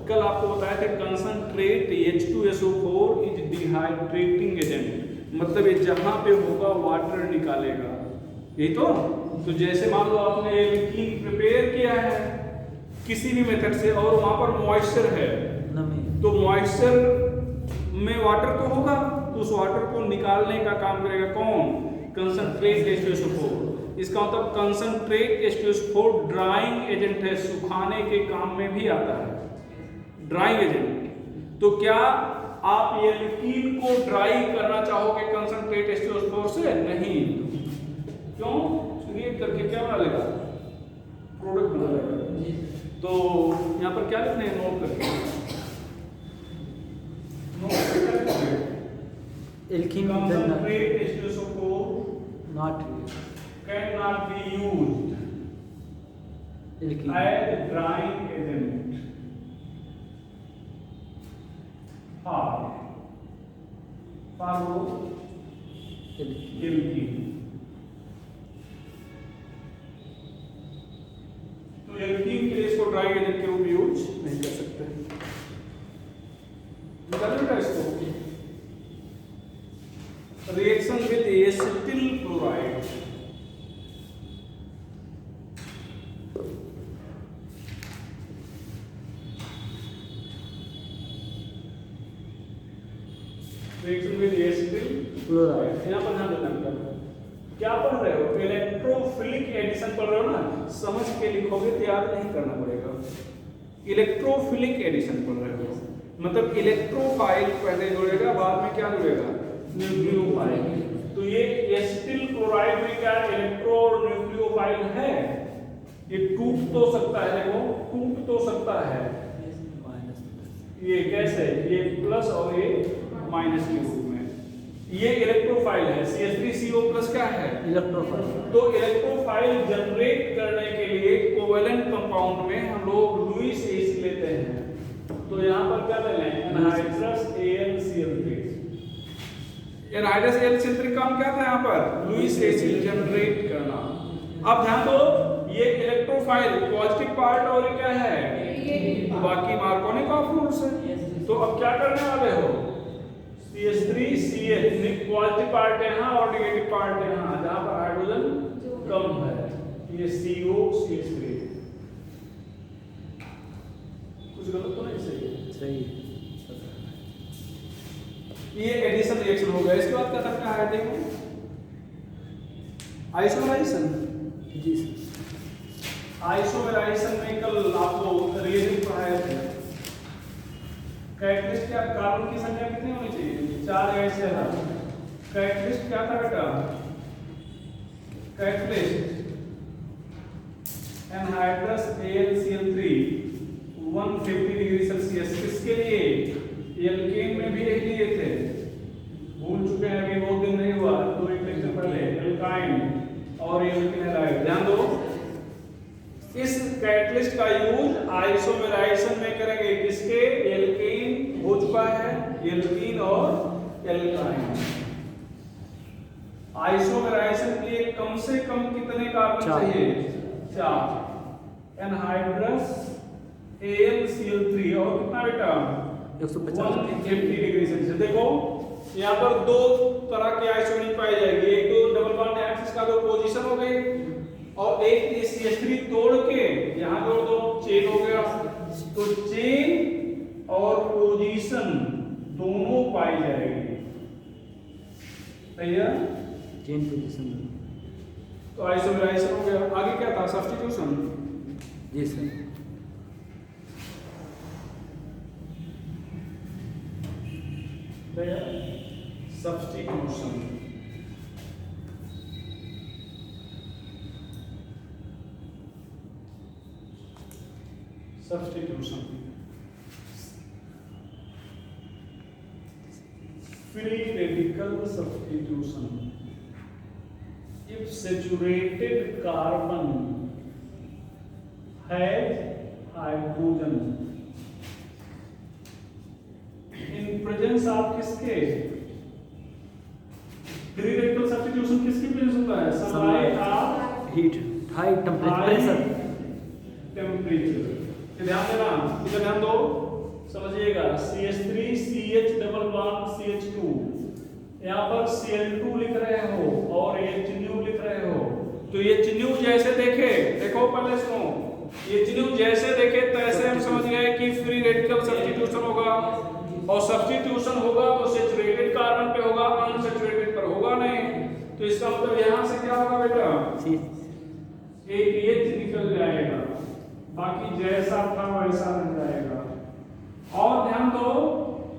कल आपको बताया था concentrate H2SO4 is dehydrating agent, मतलब ये जहां पे होगा वाटर निकालेगा, यही तो जैसे मान लो आपने एल्कीन प्रिपेयर किया है किसी भी मेथड से और वहां पर मॉइस्चर है, नमी। तो मॉइस्चर में वाटर तो होगा, तो उस वाटर को निकालने का काम करेगा कौन? Concentrate H2SO4। इसका मतलब कंसंट्रेट H2SO4 ड्राइंग एजेंट है, सुखाने के काम में भी आता है, ड्राइंग एजेंट। तो क्या आप एल्कीन को ड्राई करना चाहोगे कंसंट्रेट H2SO4 से? नहीं। क्यों? रिएक्ट करके क्या बना लेगा? प्रोडक्ट बना लेगा। तो यहाँ पर क्या लिखना है? नोट करके, नोट करके Alkene concentrate H2SO4 not cannot be used alkene. as drying agent for Alkene. Alkene. तो एल्कीन के लिए इसको ड्राइंग एजेंट के रूप में यूज नहीं कर सकते। निकाल बेटा इसको। Reaction with acetyl chloride, reaction with acetyl Chloride. यहाँ पर ध्यान देना, क्या पढ़ रहे हो? इलेक्ट्रोफिलिक एडिशन पढ़ रहे हो ना, समझ के लिखोगे तो याद नहीं करना पड़ेगा। इलेक्ट्रोफिलिक एडिशन पढ़ रहे हो, मतलब इलेक्ट्रोफाइल पहले जुड़ेगा, बाद में क्या जुड़ेगा? न्यूक्लियोफाइल। तो ये एसिटिल क्लोराइड में क्या इलेक्ट्रो और न्यूक्लियोफाइल है? ये टूट तो सकता है, देखो टूट तो सकता है। ये कैसे? ये प्लस और ये माइनस के रूप में। ये इलेक्ट्रोफाइल है, CH3CO+ क्या है? इलेक्ट्रोफाइल। तो इलेक्ट्रोफाइल जनरेट करने के लिए कोवेलेंट कंपाउंड में हम लोग लुईस एसिड लेते हैं। तो यहाँ पर क्या ले लें? Anhydrous AlCl3। एनहाइड्रस AlCl3 काम क्या था यहाँ पर? लुईस एसिड जनरेट करना। अब ध्यान दो, ये इलेक्ट्रोफाइल पॉजिटिव पार्ट और ये क्या है? बाकी मार्कोनिक ऑफ रूट्स है। तो अब क्या करने वाले हो? CH3Cl पॉजिटिव पार्ट यहाँ और नेगेटिव पार्ट यहाँ, जहाँ पर हाइड्रोजन कम है, ये CO CH3। कुछ गलत तो नहीं? सही सही। ये एडिशन रिएक्शन हो गया। इसके बाद क्या करना है? देखो आइसोमेराइजेशन। जी सर। आइसोमेराइजेशन में कल आपको रिएजेंट पढ़ाए थे। कैटलिस्ट क्या, कार्बन की संख्या कितनी होनी चाहिए? 4 ऐसे है। कैटलिस्ट क्या था बेटा? Catalyst anhydrous AlCl3 150 degree Celsius. किसके लिए? एल्केन में भी एक लिए थे, भूल चुके हैं, अभी बहुत दिन नहीं हुआ, 2-1 लेक्चर पहले। एल्काइन और एल्केन हैलाइड। ध्यान दो, इस कैटलिस्ट का यूज आइसोमेराइजेशन में करेंगे। किसके? एल्केन हो चुका है, एल्कीन और एल्काइन। आइसोमेराइजेशन के लिए कम से कम कितने कार्बन चाहिए? 4। एनहाइड्रस AlCl3 और कितना बेटा? 150 डिग्री सेल्सियस। देखो यहाँ पर दो तरह की आइसोमेरिक पाई जाएगी। एक तो डबल बॉन्ड एक्सिस का दो पोजीशन हो गई, और एक CH3 तोड़ के यहाँ जोड़ दो, चेन हो गया। तो चेन और पोजीशन दोनों पाई जाएगी। सही है? Chain position. तो आइसोमेराइजेशन हो गया। आगे क्या था? सब्स्टिट्यूशन। जी sir. Substitution. Substitution. Free radical substitution. If saturated carbon has hydrogen in presence of किसके? Free radical substitution किसकी प्रेजेंस होता है? Supply of heat, high temperature, temperature. ध्यान देना, इधर ध्यान दो, समझिएगा। CH3 CH double bond CH2, यहाँ पर Cl2 लिख रहे हो और ये चिन्ह लिख रहे हो, तो ये चिन्ह जैसे देखे, देखो पहले सुनो, ये चिन्ह जैसे देखे तैसे हम समझ गए कि फ्री रेडिकल सब्स्टिट्यूशन होगा, और सब्स्टिट्यूशन होगा तो सैचुरेटेड कार्बन पे होगा, अनसैचुरेटेड पर होगा नहीं। तो इसका मतलब यहाँ से क्या होगा बेटा, एक H निकल जाएगा, बाकी जैसा था वैसा रह जाएगा। और ध्यान दो,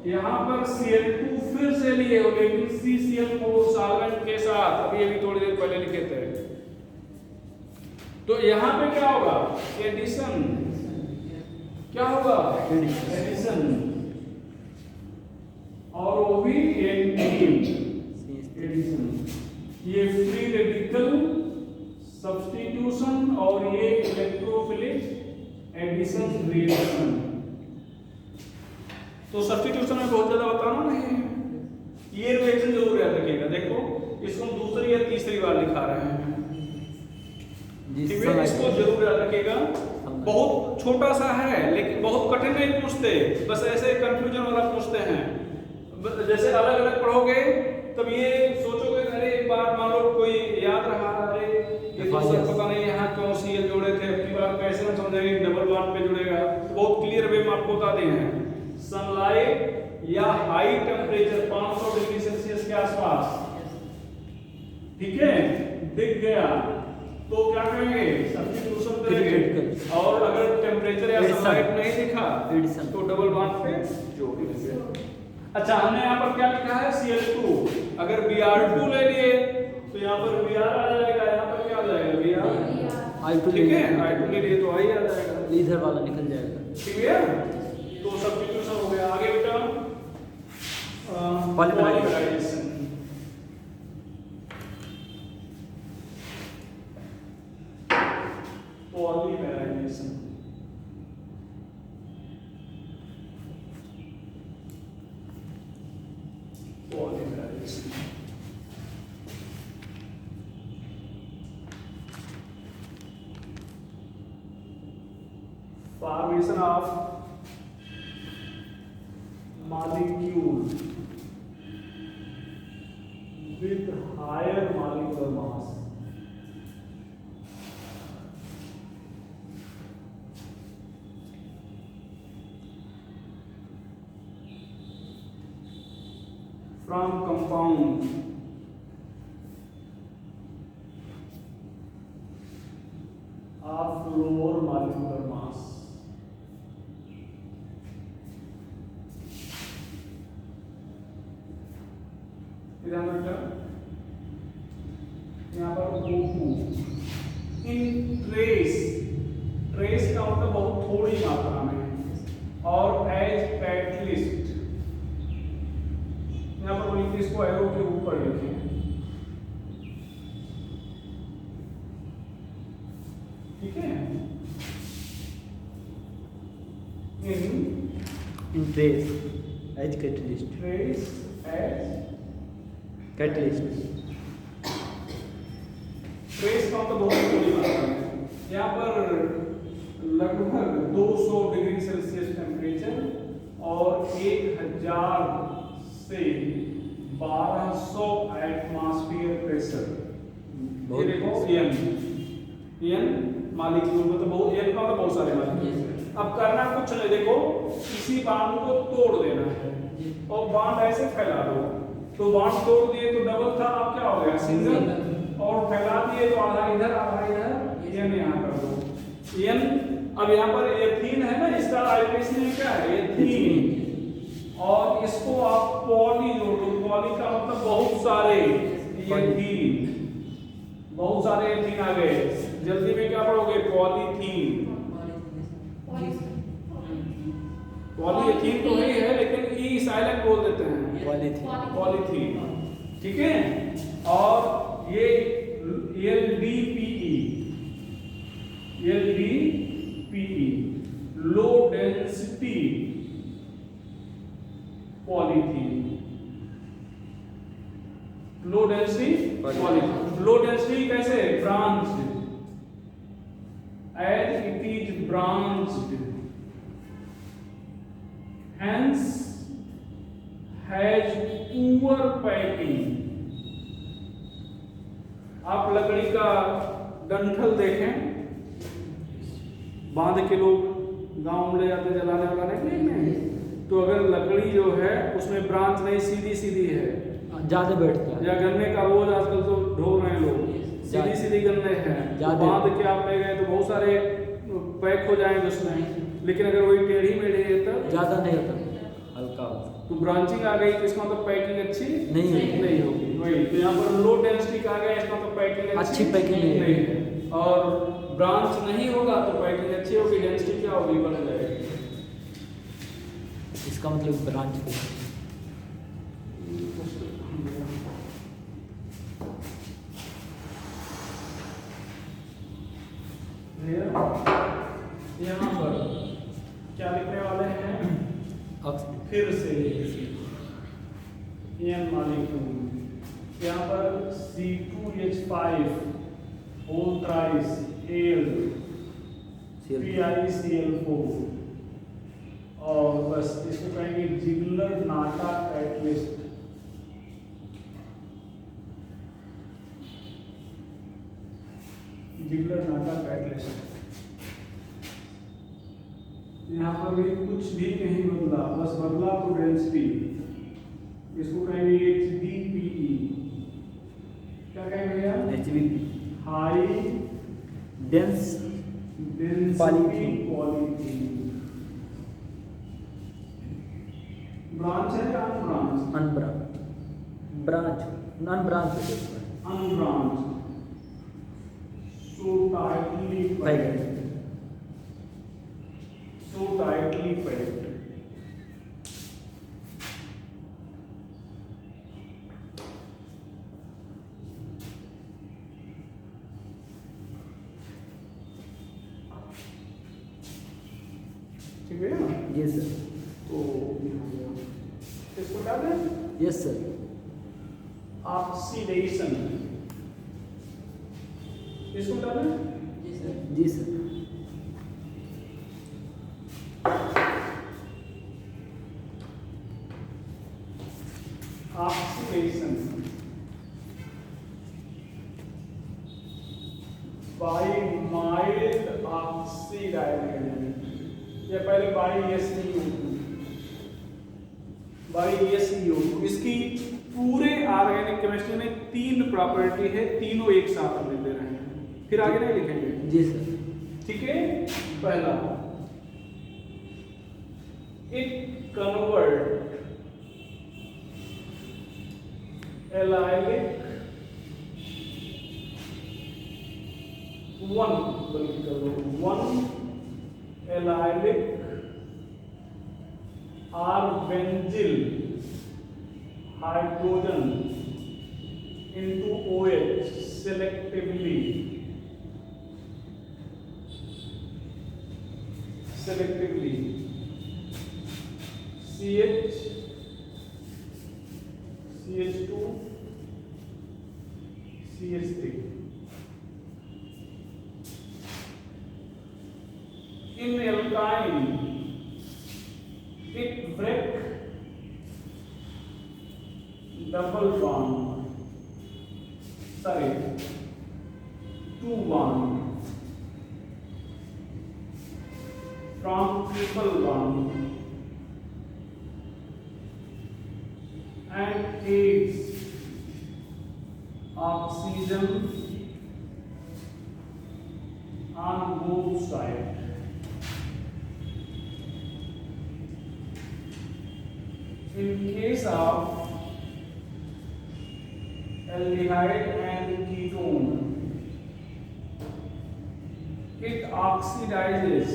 यहाँ पर Cl2 फिर से लिए हो, लेकिन CCl4 सॉल्वेंट के साथ, अभी थोड़ी देर पहले लिखे थे। तो यहाँ पे क्या होगा, एडिशन, क्या होगा, एडिशन, और वो भी एडिशन। ये फ्री रेडिकल सब्स्टिट्यूशन और ये इलेक्ट्रोफिलिक एडिशन रिएक्शन। तो सब्स्टिट्यूशन में बहुत ज्यादा बताना नहीं है, ये रिएक्शन जरूर याद रखिएगा। देखो इसको हम दूसरी या तीसरी बार लिखा रहे हैं, ठीक है, इसको जरूर याद रखिएगा। बहुत छोटा सा है लेकिन बहुत कठिन नहीं पूछते, बस ऐसे कंफ्यूजन वाला पूछते हैं। जैसे अलग अलग पढ़ोगे तब ये सोचोगे, अरे एक बार मान लो कोई याद रहा, अरे ये तो सर पता नहीं यहाँ क्यों Cl जोड़े थे, अपनी बार कैसे हम समझेंगे डबल बॉन्ड पे जुड़ेगा। तो बहुत क्लियर वे में आपको बता दिए हैं, सनलाइट या हाई टेम्परेचर 500 डिग्री सेल्सियस के आसपास, ठीक है, दिख गया तो क्या करेंगे, सब्स्टिट्यूशन करेंगे। और अगर टेम्परेचर या सनलाइट नहीं दिखा तो डबल बॉन्ड पे जोड़ देंगे। अच्छा, हमने यहाँ पर क्या लिखा है, Cl2, अगर Br2 ले लिए तो यहाँ पर Br आ जाएगा, यहाँ पर क्या आ जाएगा, Br, ठीक है, I2 ले लिए तो I आ जाएगा, इधर वाला निकल जाएगा, ठीक है। तो सब्स्टिट्यूशन हो गया। आगे बेटा polymerisation. Polymerisation formation of molecule with higher molecular mass. From compound of lower molecular mass. यहाँ पर इन ट्रेस, ट्रेस का मतलब बहुत थोड़ी मात्रा में, और एज कैटलिस्ट, यहाँ पर लिखिए, इसको एरो के ऊपर लिखिए, ठीक है। In trace as catalyst, trace as catalyst, trace का मतलब बहुत थोड़ी मात्रा में। यहाँ पर लगभग 200 डिग्री सेल्सियस टेम्परेचर और 1000 से 1200 एटमॉस्फेयर प्रेशर। ये देखो एन मॉलिक्यूल मतलब बहुत, एन का मतलब बहुत सारे मॉलिक्यूल। अब करना कुछ नहीं, देखो इसी बांड को तोड़ देना है और बांड ऐसे फैला दो, तो बांड तोड़ दिए तो डबल था, अब क्या हो गया, सिंगल, और फैला दिए तो आधा इधर आधा इधर, एन यहाँ कर दो, एन। अब यहाँ पर एथीन है ना, इसका आइडेंटिटी क्या है, एथीन, और इसको आप पॉली जोड़ दो, पॉली का मतलब बहुत सारे, एथीन, बहुत सारे एथीन आ गए। जल्दी में क्या पढ़ोगे, पॉलीथीन, पॉलीएथीन तो नहीं है लेकिन ई साइलेंट बोल देते हैं, पॉलीथीन, ठीक है। और ये LDPE, low density polythene, low density polythene. Low density कैसे, branch, as it is branched, hence has poor packing. आप लकड़ी का डंठल देखें, बांध के लोग गांव में ले जाते जलाने वाला नहीं, तो अगर लकड़ी जो है उसमें ब्रांच नहीं, सीधी सीधी है, ज्यादा बैठता है। या गन्ने का बोझ आजकल तो ढो रहे हैं लोग, सीधी सीधी गन्ने हैं, तो बांध के आप ले गए तो बहुत सारे पैक हो जाएंगे उसमें। लेकिन अगर वही टेढ़ी मेढ़ी है तब ज्यादा नहीं होता, हल्का होता। तो ब्रांचिंग आ गई तो इसका मतलब पैकिंग अच्छी नहीं होगी। वही तो यहाँ पर लो डेंसिटी आ गया, इसका मतलब पैकिंग अच्छी पैकिंग नहीं है। और ब्रांच नहीं होगा तो पैकिंग अच्छी होगी, डेंसिटी क्या होगी, बढ़ जाएगी। इसका मतलब ब्रांच पे यहाँ पर क्या लिखने वाले हैं, फिर से एन मॉलिक्यूल। यहाँ पर C2H5 whole thrice Al PiCl4 और बस इसको कहेंगे जिगलर नाटा कैटलिस्ट। जिगलर नाटा कैटलिस्ट। यहाँ पर भी कुछ भी नहीं बदला, बस बदला तो डेंसिटी। इसको कहेंगे HDPE। क्या कहेंगे भैया? HDPE high dense density polythene. Branch है या unbranch? Unbranch, branch unbranch unbranch. So tightly packed. So tightly packed. ठीक है ना? जी सर। तो इसको क्या दें? Yes sir. ऑक्सीडेशन। इसको क्या दें? जी sir. Oxidation by mild oxidization. या पहले बाई SeO2। इसकी पूरे ऑर्गेनिक केमिस्ट्री में 3 प्रॉपर्टी है, तीनों एक साथ हम दे रहे हैं, फिर आगे नहीं लिखेंगे। जी सर। ठीक है। पहला, it convert allylic 1 allylic or benzyl hydrogen into OH selectively CH2 CH3 in alkyne it break double bond, sorry, 2 bond from triple bond and aids oxygen on both sides. In case of aldehyde and ketone, it oxidizes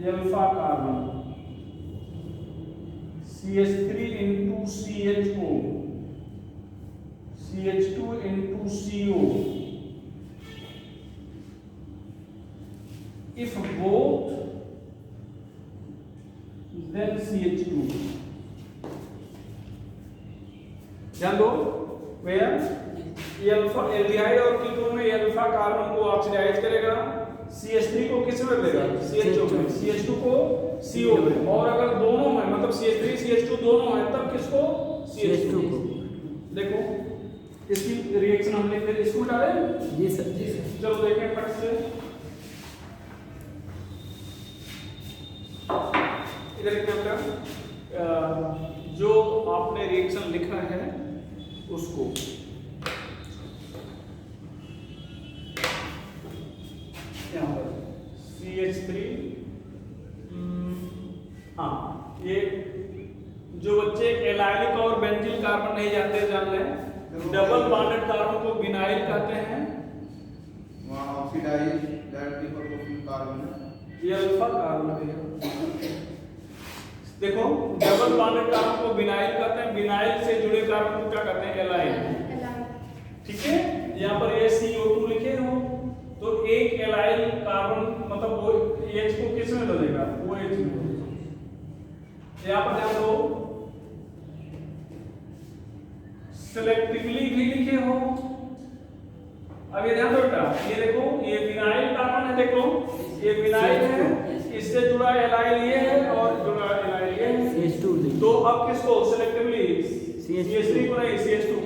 alpha carbon CH3 into CHO, CH2 into CO. If both, then CH2. ध्यान दो, where ये अल्फा एल्डिहाइड और कीटोन में ये अल्फा कार्बन को ऑक्सीडाइज करेगा, CH3 को किस में बदलेगा, CHO में, CH2 को CO में, और अगर दोनों में मतलब CH3 CH2 दोनों है तब किसको, CH2 को। देखो इसकी रिएक्शन हम लिख देते, इसको डालें। जी सर, जी सर। चलो देखें फट से, इधर एक मिनट, जो आपने रिएक्शन लिखा है उसको यहाँ पर CH3, हाँ ये जो बच्चे एलाइलिक और बेंजील कार्बन नहीं जानते जान लें, डबल बॉन्डेड कार्बन को विनाइल कहते हैं। वहाँ ऑक्सीडाइज दैट डिफर कार्बन है, ये अल्फा कार्बन है। देखो डबल बॉन्डेड कार्बन को विनाइल कहते हैं, विनाइल से जुड़े कार्बन को क्या कहते हैं, एलाइल। ठीक है, यहाँ पर ये CO2 लिखे हो तो एक एलाइल कार्बन मतलब वो H को किस में बदलेगा, वो H में। यहाँ पर ध्यान दो, सेलेक्टिवली भी लिखे हो। अब ये ध्यान दो बेटा, ये देखो ये विनाइल कार्बन है, देखो ये विनाइल है, इससे जुड़ा एलाइल ये है और जुड़ा एलाइल ये है, CH2 तो अब किसको सेलेक्टिवली, CH3 को नहीं, CH2 को।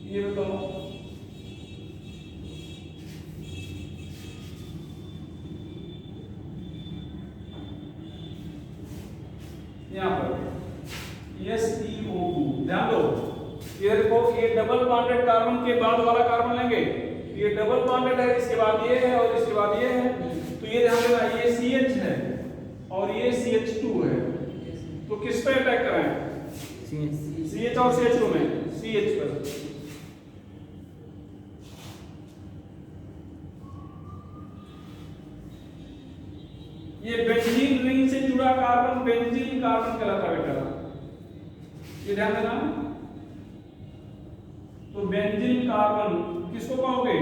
ये बताओ, यहाँ पर SeO2, ध्यान दो, ये देखो ये डबल बॉन्डेड कार्बन के बाद वाला कार्बन लेंगे, ये डबल बॉन्डेड है, इसके बाद ये है और इसके बाद ये है, तो ये ध्यान देना ये CH है और ये CH2 है, तो किस पे अटैक कराएं, CH और CH2 में, CH पर। ये बेंजीन रिंग से जुड़ा कार्बन बेंजीन कार्बन कहलाता है बेटा, ये ध्यान देना। तो बेंजीन कार्बन किसको कहोगे,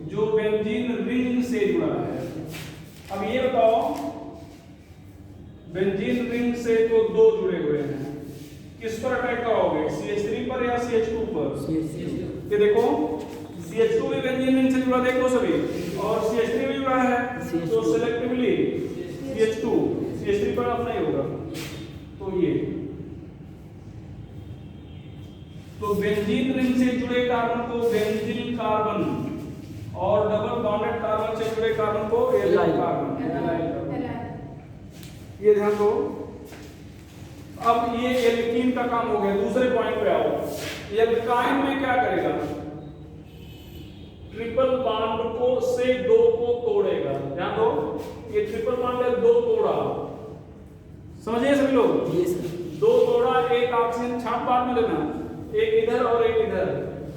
जो बेंजीन रिंग से जुड़ा है। अब ये बताओ, बेंजीन रिंग से तो दो जुड़े हुए हैं, किस पर अटैक करोगे, CH3 पर या CH2 पर। ये देखो CH2 भी बेंजीन रिंग से जुड़ा, देखो सभी, और CH3 भी जुड़ा है, तो सिलेक्टिवली CH2 CH3 पर अब नहीं होगा, तो ये तो बेंजीन रिंग से जुड़े कार्बन को बेंजीन कार्बन और डबल बॉन्डेड कार्बन से जुड़े कार्बन को एलाइल कार्बन। ये ध्यान दो। अब ये एल्कीन का काम हो गया, दूसरे पॉइंट पे आओ। एल्काइन में क्या करेगा, ट्रिपल बॉन्ड को से दो को तोड़ेगा। ध्यान दो, ये ट्रिपल बॉन्ड है, दो तोड़ा, समझिए सभी लोग, दो तोड़ा, एक ऑक्सीजन छाप बाद में लेना, एक इधर और एक इधर,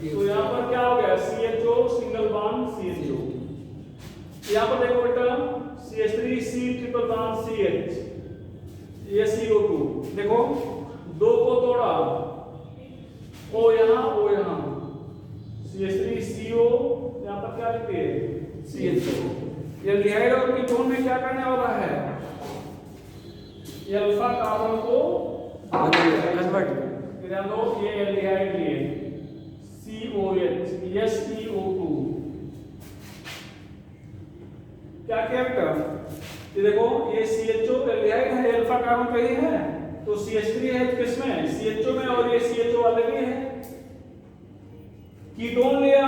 तो यहाँ पर क्या हो गया, CHO सिंगल बॉन्ड CHO। यहाँ पर देखो बेटा CH3C ट्रिपल बॉन्ड CH, ये CO2, देखो दो को तोड़ा, O यहाँ O यहाँ, CH3CO, यहाँ पर क्या लिखते हैं CHO। ये एल्डिहाइड और कीटोन में क्या करने वाला है, ये अल्फा कार्बन को कन्वर्ट, ध्यान दो, ये एल्डिहाइड लिए COH SeO2, क्या किया बेटा, ये देखो ये CHO एल्डिहाइड है, अल्फा कार्बन कहीं है, तो CH3 है किसमें, CHO में, और ये CHO अलग ही है। कीटोन लिया,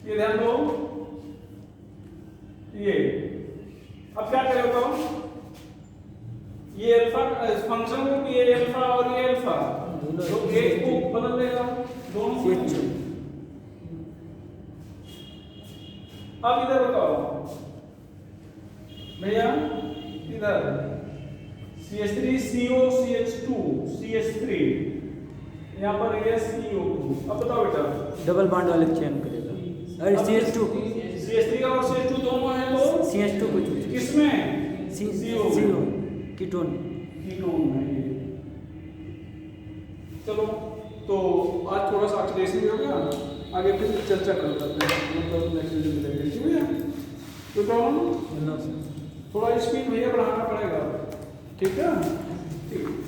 ये ध्यान दो, ये अब क्या करें बताओ, ये अल्फा फंक्शन को, ये अल्फा और ये अल्फा, तो एक को बदल देगा दोनों को। अब इधर बताओ भैया, इधर CH3CO CH2 CH3, यहाँ पर ये CO2। अब बताओ बेटा, डबल बॉन्ड वाले चेन करेगा, अरे CH2 CH3 और CH2 दोनों हैं, तो CH2 को किसमें, CO कीटोन में। चलो, तो आज थोड़ा सा ऑक्सीडेशन हो गया, आगे फिर चर्चा करते हैं, मतलब नेक्स्ट वीडियो में मिलेंगे, ठीक है। तो कौन नो सर। थोड़ा स्पीड भैया बढ़ाना पड़ेगा, ठीक है। ठीक।